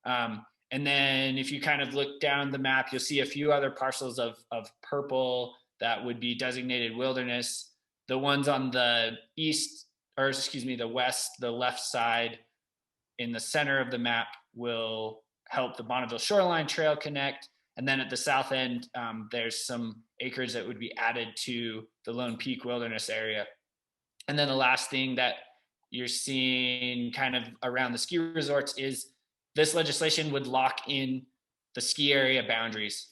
And then if you kind of look down the map, you'll see a few other parcels of purple that would be designated wilderness. The ones on the the west, the left side in the center of the map will help the Bonneville Shoreline Trail connect. And then at the south end, there's some acres that would be added to the Lone Peak Wilderness area. And then the last thing that you're seeing kind of around the ski resorts is this legislation would lock in the ski area boundaries.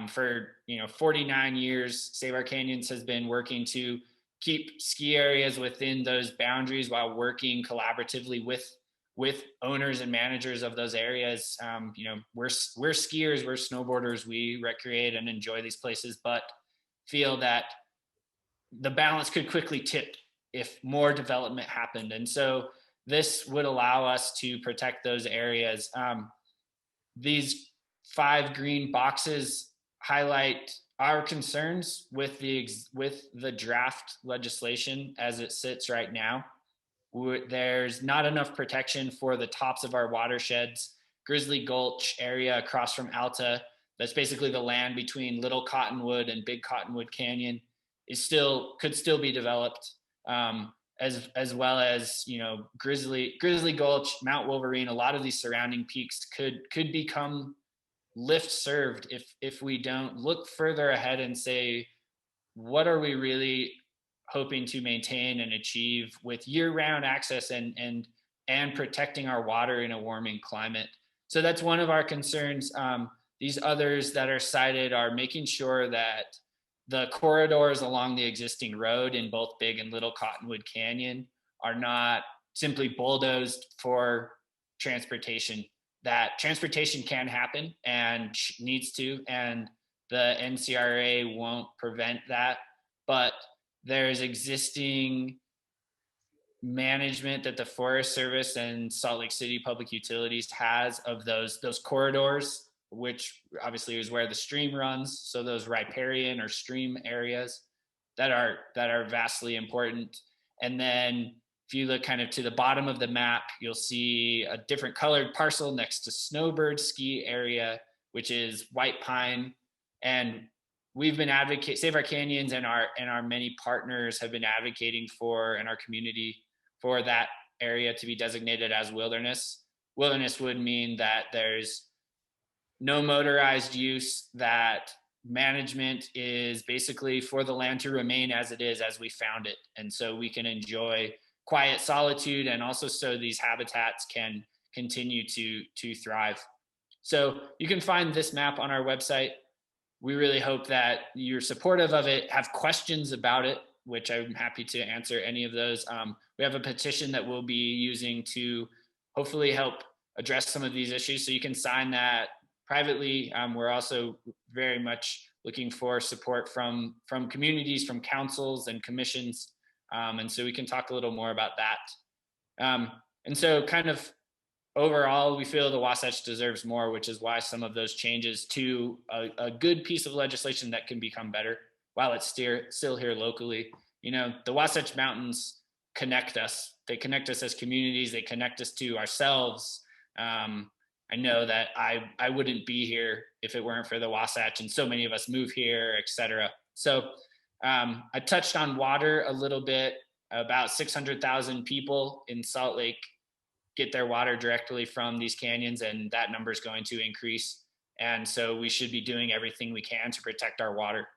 For 49 years, Save Our Canyons has been working to keep ski areas within those boundaries while working collaboratively with owners and managers of those areas. We're skiers, we're snowboarders, we recreate and enjoy these places, but feel that the balance could quickly tip if more development happened. And so this would allow us to protect those areas. These 5 green boxes highlight our concerns with the draft legislation as it sits right now. There's not enough protection for the tops of our watersheds. Grizzly Gulch area across from Alta, that's basically the land between Little Cottonwood and Big Cottonwood Canyon, could still be developed, as well as Grizzly Gulch, Mount Wolverine. A lot of these surrounding peaks could become lift served if we don't look further ahead and say, what are we really hoping to maintain and achieve with year-round access and protecting our water in a warming climate. So that's one of our concerns. These others that are cited are making sure that the corridors along the existing road in both Big and Little Cottonwood Canyon are not simply bulldozed for transportation. That transportation can happen and needs to, and the NCRA won't prevent that, but there's existing management that the Forest Service and Salt Lake City Public Utilities has of those corridors, which obviously is where the stream runs. So those riparian or stream areas that are vastly important. And then if you look kind of to the bottom of the map, you'll see a different colored parcel next to Snowbird Ski Area, which is White Pine. And we've been Save Our Canyons and our many partners have been advocating for, in our community, for that area to be designated as wilderness. Wilderness would mean that there's no motorized use, that management is basically for the land to remain as it is, as we found it. And so we can enjoy quiet solitude, and also so these habitats can continue to thrive. So you can find this map on our website. We really hope that you're supportive of it, have questions about it, which I'm happy to answer any of those. We have a petition that we'll be using to hopefully help address some of these issues. So you can sign that privately. We're also very much looking for support from communities, from councils and commissions. And so we can talk a little more about that. And so kind of overall, we feel the Wasatch deserves more, which is why some of those changes to a good piece of legislation that can become better while it's still here locally. You know, the Wasatch Mountains connect us. They connect us as communities. They connect us to ourselves. I know that I wouldn't be here if it weren't for the Wasatch, and so many of us move here, et cetera. So I touched on water a little bit. About 600,000 people in Salt Lake get their water directly from these canyons, and that number is going to increase. And so we should be doing everything we can to protect our water.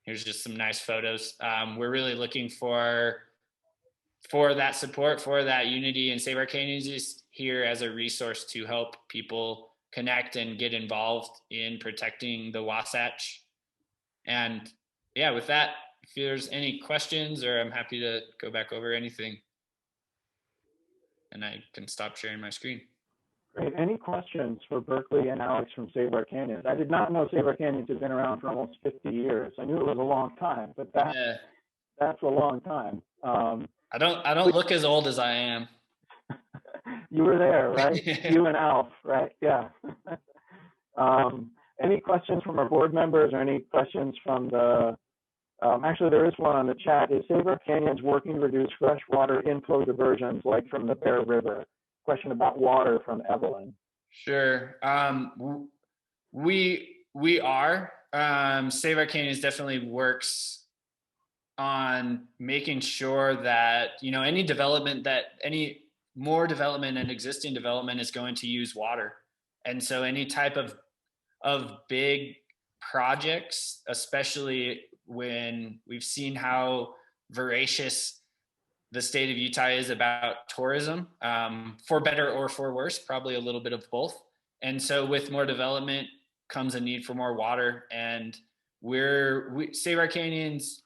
Here's just some nice photos. We're really looking for that support, for that unity, and Save Our Canyons is here as a resource to help people connect and get involved in protecting the Wasatch. And yeah, with that, if there's any questions, or I'm happy to go back over anything. And I can stop sharing my screen. Great. Any questions for Berkeley and Alex from Save Our Canyons? I did not know Save Our Canyons had been around for almost 50 years. I knew it was a long time, but that's a long time. I don't look as old as I am. You were there, right? You and Alf, right? Yeah. Any questions from our board members, or any questions from the, actually there is one on the chat. Is Save Our Canyons working to reduce freshwater inflow diversions like from the Bear River? Question about water from Evelyn. Sure. We are. Save Our Canyons definitely works on making sure that, you know, any more development and existing development is going to use water. And so any type of big projects, especially when we've seen how voracious the state of Utah is about tourism, for better or for worse, probably a little bit of both. And so with more development comes a need for more water. And Save Our Canyons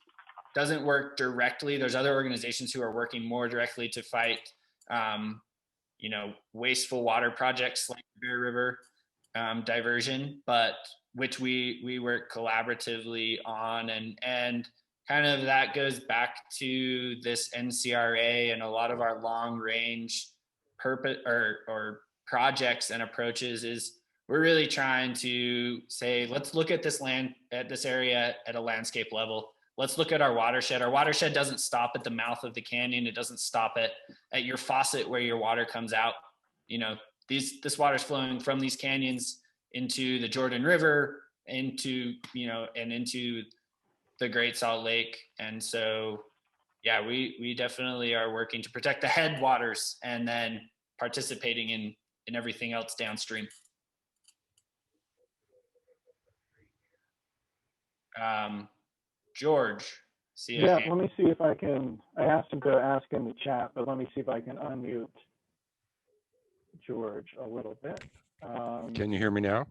doesn't work directly. There's other organizations who are working more directly to fight, you know, wasteful water projects like Bear River diversion, but which we work collaboratively on, and kind of that goes back to this NCRA and a lot of our long range purpose or projects and approaches is we're really trying to say, let's look at this area at a landscape level. Let's look at our watershed. Our watershed doesn't stop at the mouth of the canyon. It doesn't stop at your faucet where your water comes out. You know, this water is flowing from these canyons into the Jordan River, into the Great Salt Lake. And so, yeah, we definitely are working to protect the headwaters and then participating in everything else downstream. George, yeah, let me see if I can. I asked him to ask in the chat, but let me see if I can unmute George a little bit. Can you hear me now?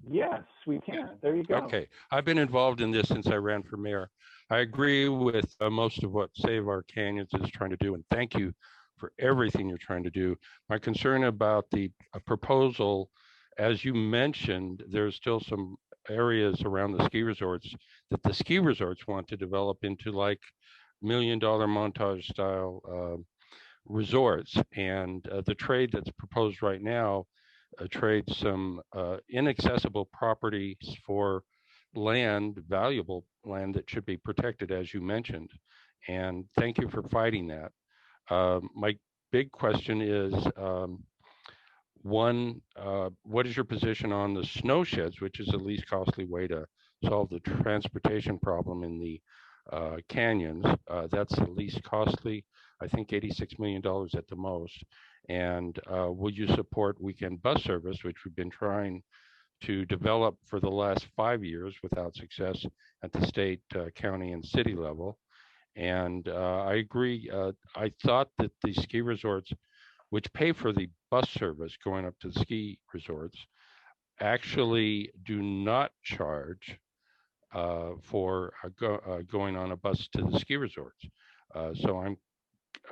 Yes, we can. There you go. Okay. I've been involved in this since I ran for mayor. I agree with most of what Save Our Canyons is trying to do, and thank you for everything you're trying to do. My concern about the proposal, as you mentioned, there's still some areas around the ski resorts that the ski resorts want to develop into like $1 million Montage style resorts. And the trade that's proposed right now trades some inaccessible properties for land, valuable land that should be protected, as you mentioned. And thank you for fighting that. My big question is, one, what is your position on the snow sheds, which is the least costly way to solve the transportation problem in the canyons? That's the least costly, I think $86 million at the most. And will you support weekend bus service, which we've been trying to develop for the last 5 years without success at the state, county, and city level? And I agree. I thought that the ski resorts, which pay for the bus service going up to the ski resorts, actually do not charge for going on a bus to the ski resorts. So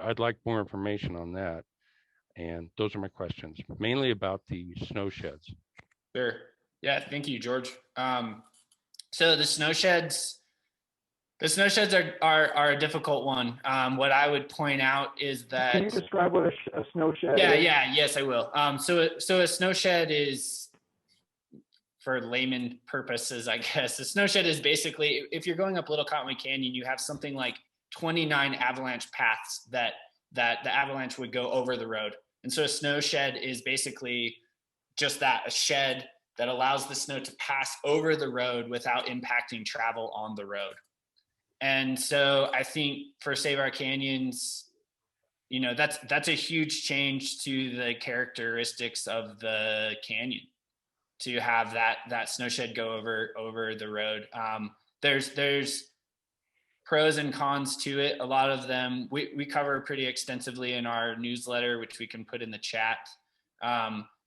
I'd like more information on that. And those are my questions, mainly about the snow sheds. Sure. Yeah, thank you, George. So the snow sheds, The snow sheds are a difficult one. What I would point out is that. Can you describe what a snow shed Yeah, is? yes, I will. So a snow shed is, for layman purposes, I guess, a snow shed is basically, if you're going up Little Cottonwood Canyon, you have something like 29 avalanche paths that the avalanche would go over the road. And so a snow shed is basically just that, a shed that allows the snow to pass over the road without impacting travel on the road. And so I think for Save Our Canyons, you know, that's a huge change to the characteristics of the canyon, to have that snow shed go over the road. There's pros and cons to it. A lot of them we cover pretty extensively in our newsletter, which we can put in the chat.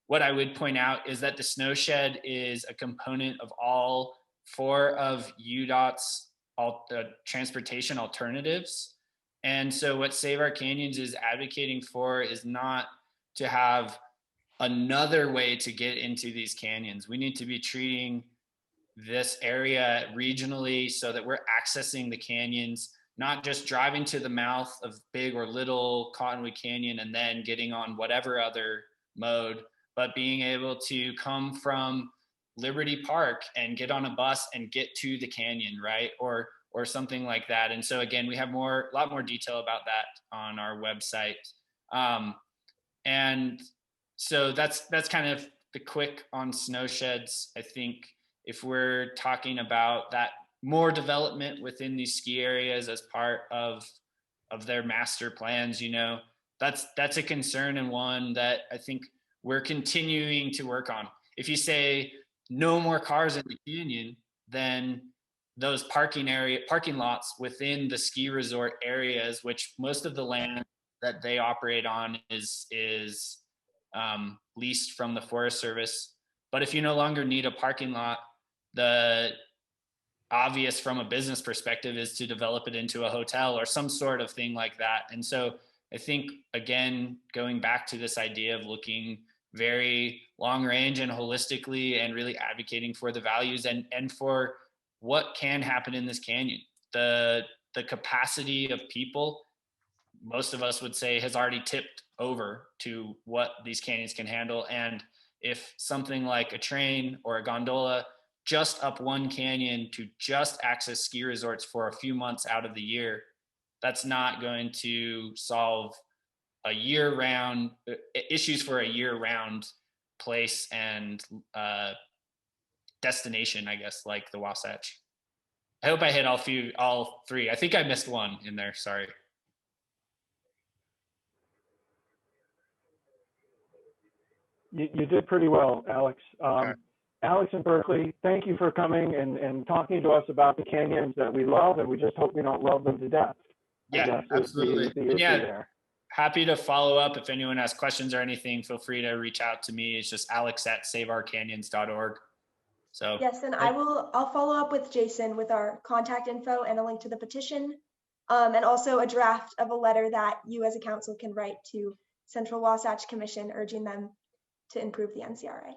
What I would point out is that the snow shed is a component of all 4 of UDOT's transportation alternatives. And so what Save Our Canyons is advocating for is not to have another way to get into these canyons. We need to be treating this area regionally so that we're accessing the canyons, not just driving to the mouth of Big or Little Cottonwood Canyon and then getting on whatever other mode, but being able to come from Liberty Park and get on a bus and get to the canyon, right? Or something like that. And so again, we have a lot more detail about that on our website. And so that's kind of the quick on snow sheds. I think if we're talking about that more development within these ski areas as part of their master plans, you know, that's a concern, and one that I think we're continuing to work on. If you say no more cars in the canyon, then those parking lots within the ski resort areas, which most of the land that they operate on is leased from the Forest Service. But if you no longer need a parking lot, the obvious from a business perspective is to develop it into a hotel or some sort of thing like that. And so I think, again, going back to this idea of looking very long range and holistically and really advocating for the values and for what can happen in this canyon. The capacity of people, most of us would say, has already tipped over to what these canyons can handle. And if something like a train or a gondola just up one canyon to just access ski resorts for a few months out of the year, that's not going to solve a year-round issues for a year-round place and destination, I guess, like the Wasatch. I hope I hit all 3. I think I missed one in there. Sorry. You did pretty well, Alex. Okay. Alex in Berkeley, thank you for coming and talking to us about the canyons that we love, and we just hope we don't love them to death. Yeah, absolutely. The issue there. Happy to follow up. If anyone has questions or anything, feel free to reach out to me. It's just alex@saveourcanyons.org. So yes, and I'll follow up with Jason with our contact info and a link to the petition, and also a draft of a letter that you as a council can write to Central Wasatch Commission urging them to improve the NCRA.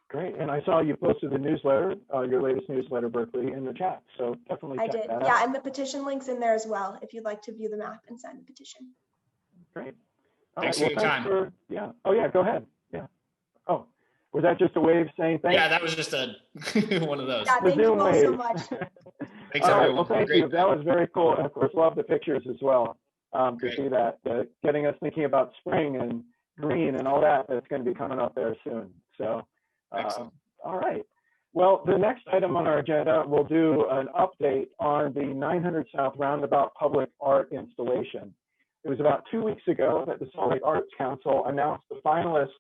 Great, and I saw you posted the newsletter, your latest newsletter, Berkeley, in the chat. So definitely check that out. Yeah, and the petition link's in there as well if you'd like to view the map and sign the petition. Great. Thanks for your time. Yeah. Oh yeah, go ahead. Yeah. Oh, was that just a wave saying thanks? Yeah, that was just one of those. Yeah, thank you all so much. Thanks, all right, everyone. well, thank you. That was very cool. And of course, love the pictures as well. To see that, getting us thinking about spring and green and all that, that's going to be coming up there soon. So, all right. Well, the next item on our agenda, we'll do an update on the 900 South Roundabout public art installation. It was about 2 weeks ago that the Salt Lake Arts Council announced the finalists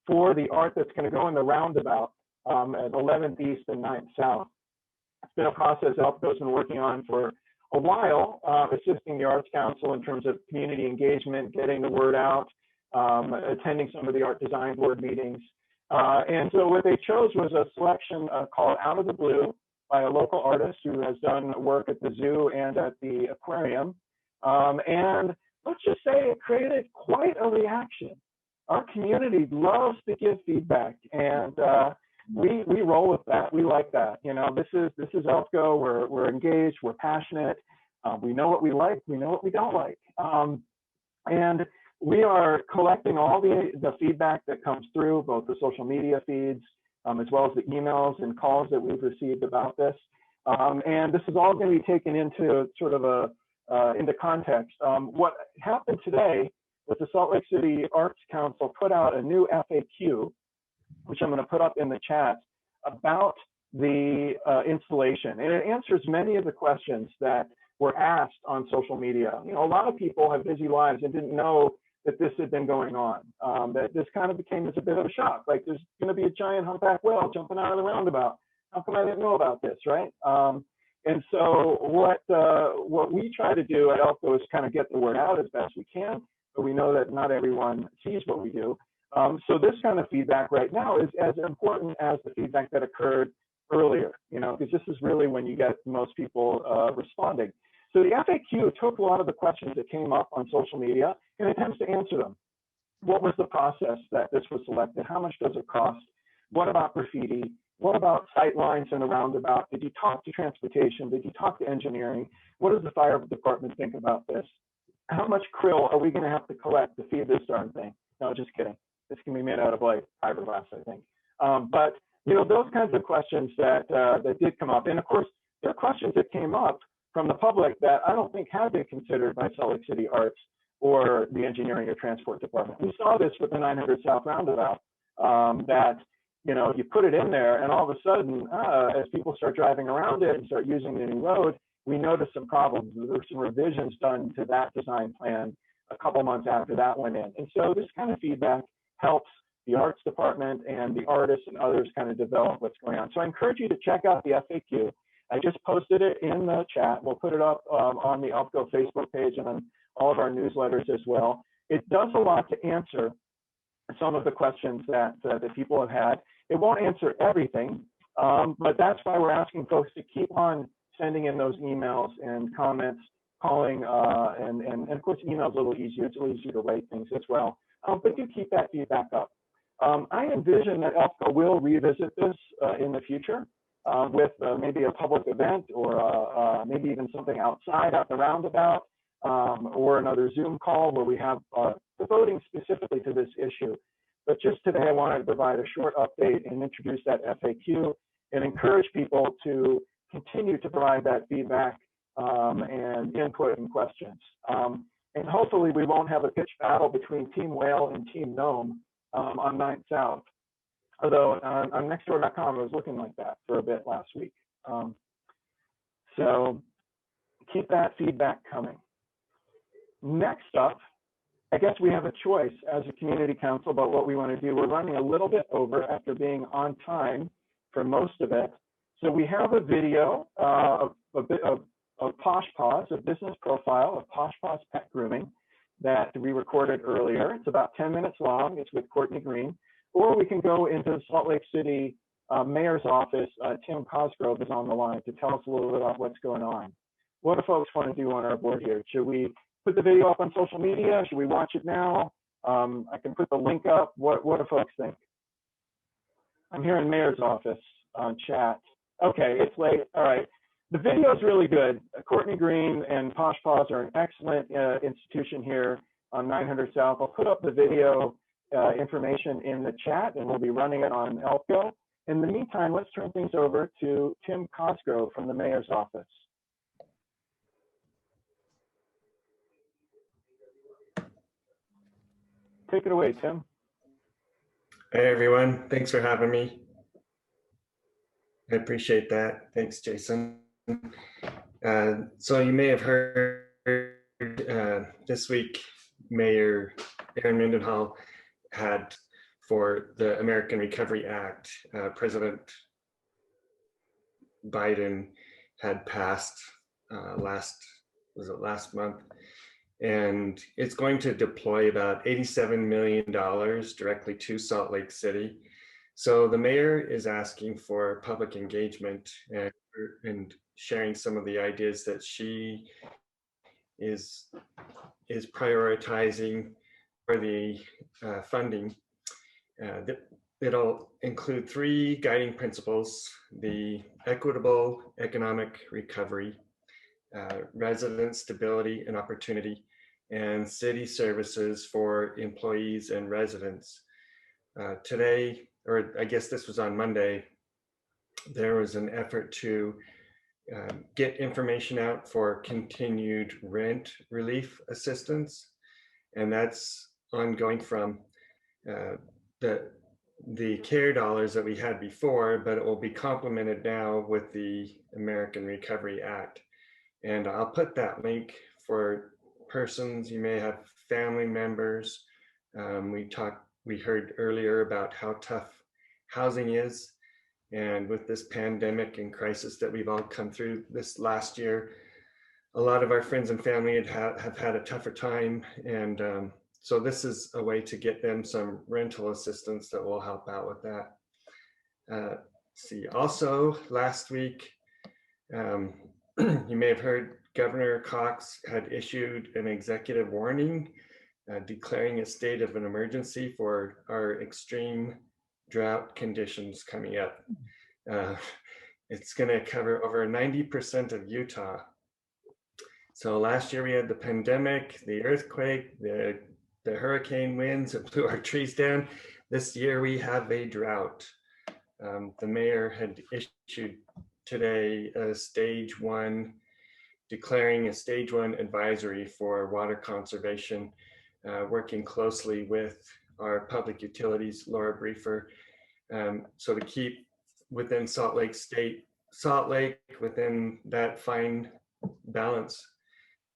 for the art that's going to go in the roundabout at 11th East and 9th South. It's been a process ELPCO's been working on for a while, assisting the Arts Council in terms of community engagement, getting the word out, attending some of the Art Design Board meetings. And so what they chose was a selection called Out of the Blue by a local artist who has done work at the zoo and at the aquarium. And let's just say it created quite a reaction. Our community loves to give feedback, and we roll with that. We like that. You know, this is ELPCO. We're engaged. We're passionate. We know what we like. We know what we don't like. And we are collecting all the feedback that comes through, both the social media feeds, as well as the emails and calls that we've received about this. And this is all going to be taken into sort of into context. What happened today was the Salt Lake City Arts Council put out a new FAQ, which I'm going to put up in the chat, about the installation. And it answers many of the questions that were asked on social media. You know, a lot of people have busy lives and didn't know that this had been going on. That this kind of became as a bit of a shock. Like, there's going to be a giant humpback whale jumping out of the roundabout. How come I didn't know about this, right? And so what we try to do at ELPCO is kind of get the word out as best we can, but we know that not everyone sees what we do. So this kind of feedback right now is as important as the feedback that occurred earlier, you know, because this is really when you get most people responding. So the FAQ took a lot of the questions that came up on social media and attempts to answer them. What was the process that this was selected? How much does it cost? What about graffiti? What about sight lines in the roundabout? Did you talk to transportation? Did you talk to engineering? What does the fire department think about this? How much krill are we going to have to collect to feed this darn thing? No, just kidding. This can be made out of like fiberglass, I think. But you know, those kinds of questions that did come up, and of course, there are questions that came up from the public that I don't think have been considered by Salt Lake City Arts or the engineering or transport department. We saw this with the 900 South roundabout, that, you know, you put it in there and all of a sudden, as people start driving around it and start using the new road, we noticed some problems. There were some revisions done to that design plan a couple months after that went in. And so this kind of feedback helps the arts department and the artists and others kind of develop what's going on. So I encourage you to check out the FAQ. I just posted it in the chat. We'll put it up on the ELPCO Facebook page and on all of our newsletters as well. It does a lot to answer some of the questions that people have had. It won't answer everything, but that's why we're asking folks to keep on sending in those emails and comments, calling, and of course, email's a little easier. It's a little easier to write things as well. But do keep that feedback up. I envision that ELPCO will revisit this in the future. With maybe a public event or maybe even something outside at the roundabout, or another Zoom call where we have devoting specifically to this issue. But just today, I wanted to provide a short update and introduce that FAQ and encourage people to continue to provide that feedback and input and questions. And hopefully we won't have a pitched battle between Team Whale and Team Gnome on 9th South. Although on nextdoor.com, it was looking like that for a bit last week. So keep that feedback coming. Next up, I guess we have a choice as a community council about what we want to do. We're running a little bit over after being on time for most of it. So we have a video of Posh Paws, a business profile of Posh Paws Pet Grooming that we recorded earlier. It's about 10 minutes long. It's with Courtney Green. Or we can go into the Salt Lake City mayor's office. Tim Cosgrove is on the line to tell us a little bit about what's going on. What do folks want to do on our board here? Should we put the video up on social media? Should we watch it now? I can put the link up. What do folks think? I'm here in mayor's office on chat. Okay, it's late. All right. The video is really good. Courtney Green and Posh Paws are an excellent institution here on 900 South. I'll put up the video information in the chat, and we'll be running it on ELPCO. In the meantime, let's turn things over to Tim Cosgrove from the mayor's office. Take it away, Tim. Hey, everyone. Thanks for having me. I appreciate that. Thanks, Jason. So you may have heard this week, Mayor Aaron Mendenhall had for the American Recovery Act, President Biden had passed last month, and it's going to deploy about $87 million directly to Salt Lake City. So the mayor is asking for public engagement and sharing some of the ideas that she is prioritizing for the funding. it'll include 3 guiding principles: the equitable economic recovery, resident stability and opportunity, and city services for employees and residents. Today, or I guess this was on Monday, there was an effort to get information out for continued rent relief assistance. And that's ongoing from the CARE dollars that we had before, but it will be complemented now with the American Recovery Act. And I'll put that link for persons. You may have family members. We heard earlier about how tough housing is. And with this pandemic and crisis that we've all come through this last year, a lot of our friends and family have had a tougher time. And so this is a way to get them some rental assistance that will help out with that. See, also last week, you may have heard Governor Cox had issued an executive warning declaring a state of an emergency for our extreme drought conditions coming up. It's going to cover over 90% of Utah. So last year we had the pandemic, the earthquake, the hurricane winds that blew our trees down. This year we have a drought. The mayor had issued today a stage 1, declaring a stage 1 advisory for water conservation, working closely with our public utilities, Laura Briefer. So to keep within Salt Lake within that fine balance,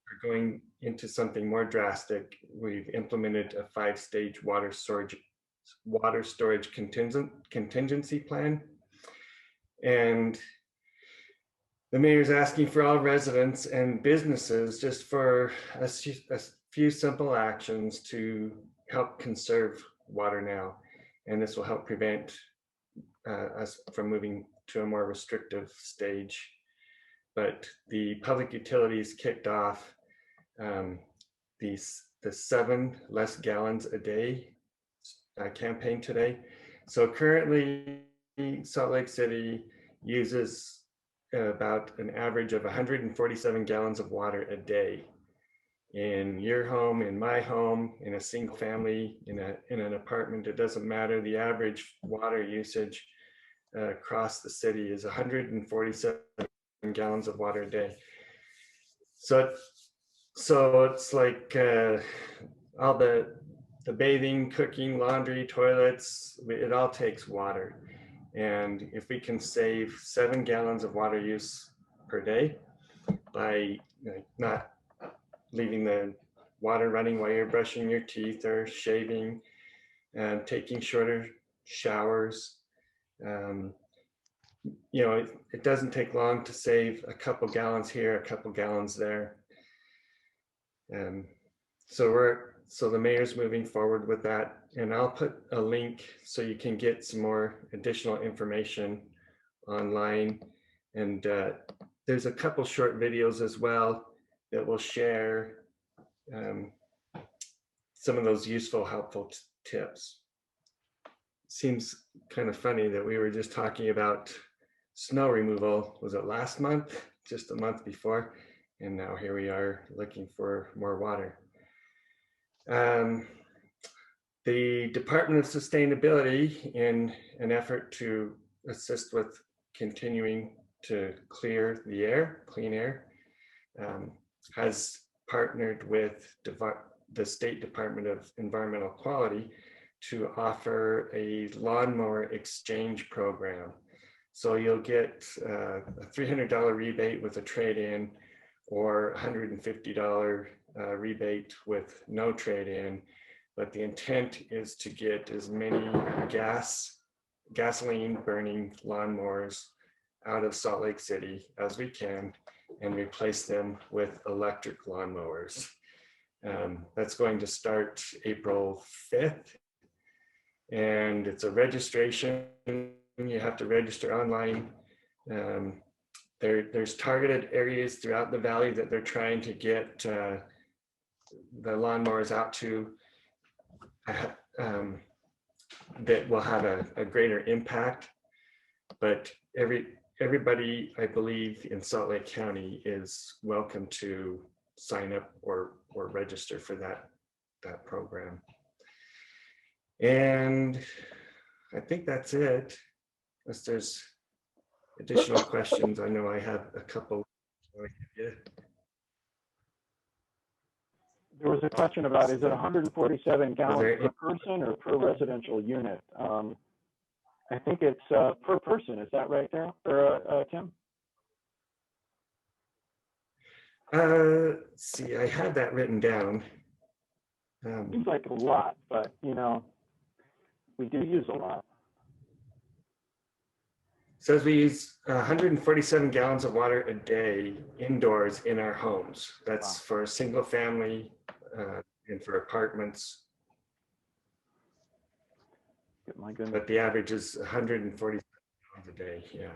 we're going into something more drastic. We've implemented a 5-stage water storage contingency plan. And the mayor's asking for all residents and businesses just for a few simple actions to help conserve water now. And this will help prevent us from moving to a more restrictive stage. But the public utilities kicked off the 7 less gallons a day campaign today. So currently Salt Lake City uses about an average of 147 gallons of water a day. In your home, in my home, in a single family, in an apartment, it doesn't matter. The average water usage across the city is 147 gallons of water a day. So it's like all the bathing, cooking, laundry, toilets, it all takes water. And if we can save 7 gallons of water use per day by not leaving the water running while you're brushing your teeth or shaving, and taking shorter showers, it doesn't take long to save a couple gallons here, a couple gallons there. So the mayor's moving forward with that, and I'll put a link so you can get some more additional information online. And there's a couple short videos as well that will share some of those useful, helpful tips. Seems kind of funny that we were just talking about snow removal, was it last month, just a month before, and now here we are looking for more water. The Department of Sustainability, in an effort to assist with continuing to clear the air, clean air, has partnered with the State Department of Environmental Quality to offer a lawnmower exchange program. So you'll get a $300 rebate with a trade-in, or $150 rebate with no trade-in. But the intent is to get as many gasoline burning lawnmowers out of Salt Lake City as we can and replace them with electric lawnmowers. That's going to start April 5th. And it's a registration. You have to register online. There's targeted areas throughout the valley that they're trying to get the lawnmowers out to. that will have a greater impact. But everybody, I believe, in Salt Lake County is welcome to sign up or register for that program. And I think that's it. Unless there's additional questions, I know I have a couple. There was a question about, is it 147 gallons per person or per residential unit? I think it's per person. Is that right there, or Tim? See, I had that written down. Seems like a lot, but you know, we do use a lot. Says we use 147 gallons of water a day indoors in our homes. That's for a single family and for apartments. My goodness. But the average is 147 gallons a day, yeah.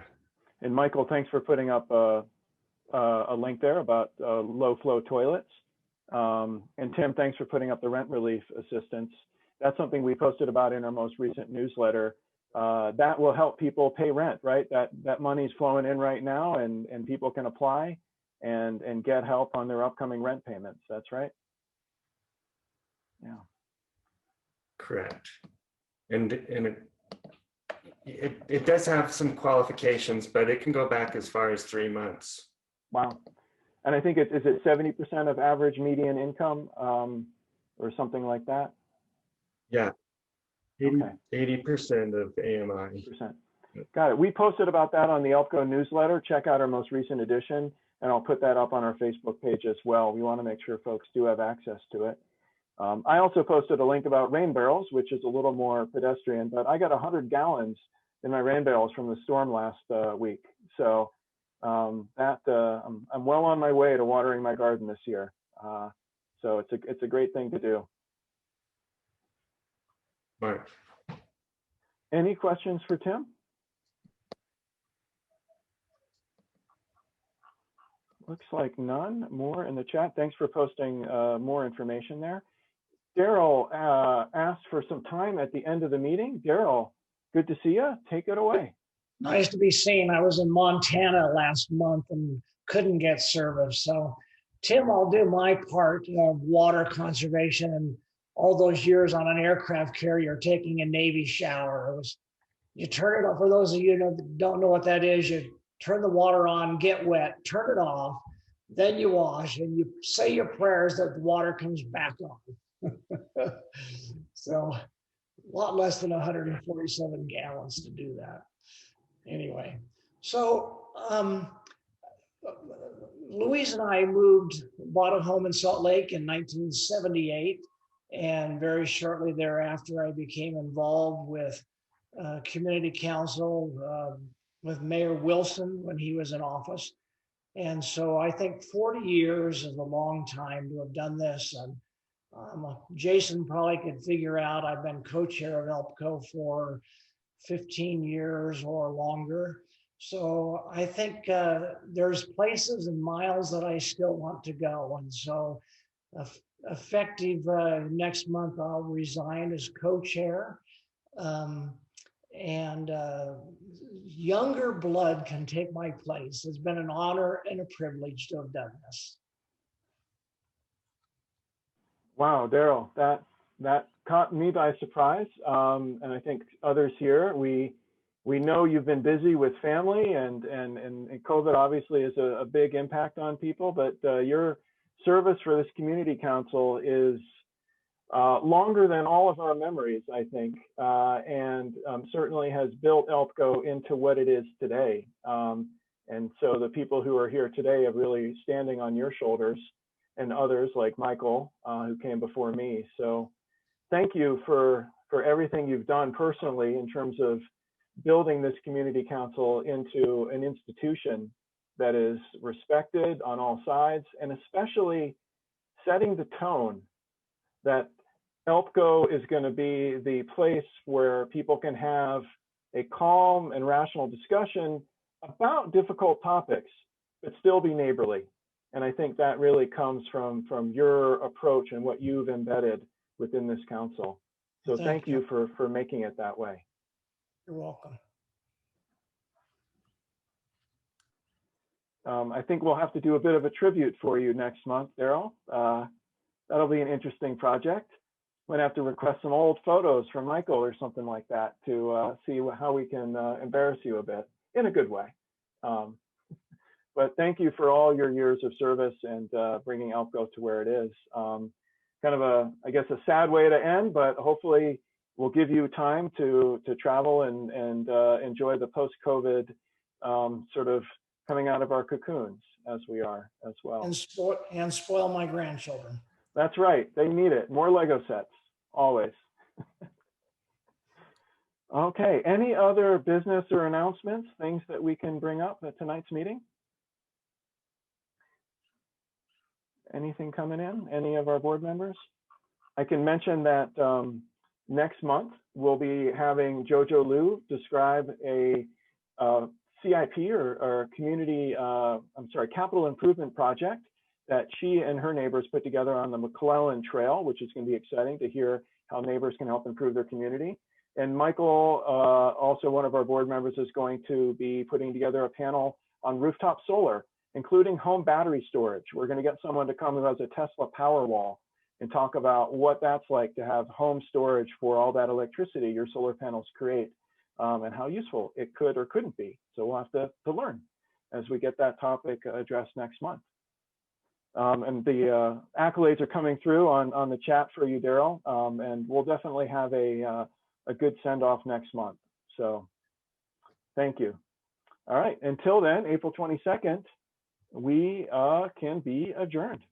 And Michael, thanks for putting up a link there about low flow toilets. And Tim, thanks for putting up the rent relief assistance. That's something we posted about in our most recent newsletter. That will help people pay rent, right? That money's flowing in right now, and people can apply and get help on their upcoming rent payments. That's right. Yeah. Correct. And it does have some qualifications, but it can go back as far as 3 months. Wow. And I think is it 70% of average median income or something like that? Yeah. 80% of AMI. Got it. We posted about that on the ELPCO newsletter. Check out our most recent edition, and I'll put that up on our Facebook page as well. We want to make sure folks do have access to it. I also posted a link about rain barrels, which is a little more pedestrian, but I got 100 gallons in my rain barrels from the storm last week. So I'm well on my way to watering my garden this year. So it's a great thing to do. Right. Any questions for Tim? Looks like none more in the chat. Thanks for posting more information there. Darryl asked for some time at the end of the meeting. Darryl, good to see you. Take it away. Nice to be seen. I was in Montana last month and couldn't get service. So, Tim, I'll do my part of water conservation and all those years on an aircraft carrier taking a Navy shower. You turn it off. For those of you that don't know what that is, you turn the water on, get wet, turn it off, then you wash, and you say your prayers that the water comes back on. So a lot less than 147 gallons to do that. Anyway, so Louise and I bought a home in Salt Lake in 1978. And very shortly thereafter, I became involved with community council with Mayor Wilson when he was in office. And so I think 40 years is a long time to have done this. And Jason probably could figure out I've been co-chair of ELPCO for 15 years or longer. So I think there's places and miles that I still want to go. And so effective next month, I'll resign as co-chair. And younger blood can take my place. It's been an honor and a privilege to have done this. Wow, Darryl, that caught me by surprise. And I think others here, we know you've been busy with family and COVID obviously is a big impact on people, but your service for this community council is longer than all of our memories, I think, and certainly has built ELPCO into what it is today. And so the people who are here today are really standing on your shoulders, and others like Michael, who came before me. So thank you for everything you've done personally in terms of building this community council into an institution that is respected on all sides, and especially setting the tone that ELPCO is going to be the place where people can have a calm and rational discussion about difficult topics, but still be neighborly. And I think that really comes from your approach and what you've embedded within this council. So thank you for making it that way. You're welcome. I think we'll have to do a bit of a tribute for you next month, Darryl. That'll be an interesting project. Might have to request some old photos from Michael or something like that to see how we can embarrass you a bit in a good way. But thank you for all your years of service and bringing ELPCO to where it is. Kind of I guess, a sad way to end, but hopefully we'll give you time to travel and enjoy the post-COVID sort of coming out of our cocoons as we are as well. And spoil my grandchildren. That's right. They need it. More Lego sets, always. Okay. Any other business or announcements, things that we can bring up at tonight's meeting? Anything coming in? Any of our board members? I can mention that next month we'll be having Jojo Liu describe a CIP or community, capital improvement project that she and her neighbors put together on the McClellan Trail, which is going to be exciting to hear how neighbors can help improve their community. And Michael, also one of our board members, is going to be putting together a panel on rooftop solar, including home battery storage. We're going to get someone to come who has a Tesla Powerwall and talk about what that's like to have home storage for all that electricity your solar panels create, and how useful it could or couldn't be. So we'll have to learn as we get that topic addressed next month. And the accolades are coming through on the chat for you, Darryl, and we'll definitely have a good send-off next month. So thank you. All right, until then, April 22nd, we can be adjourned.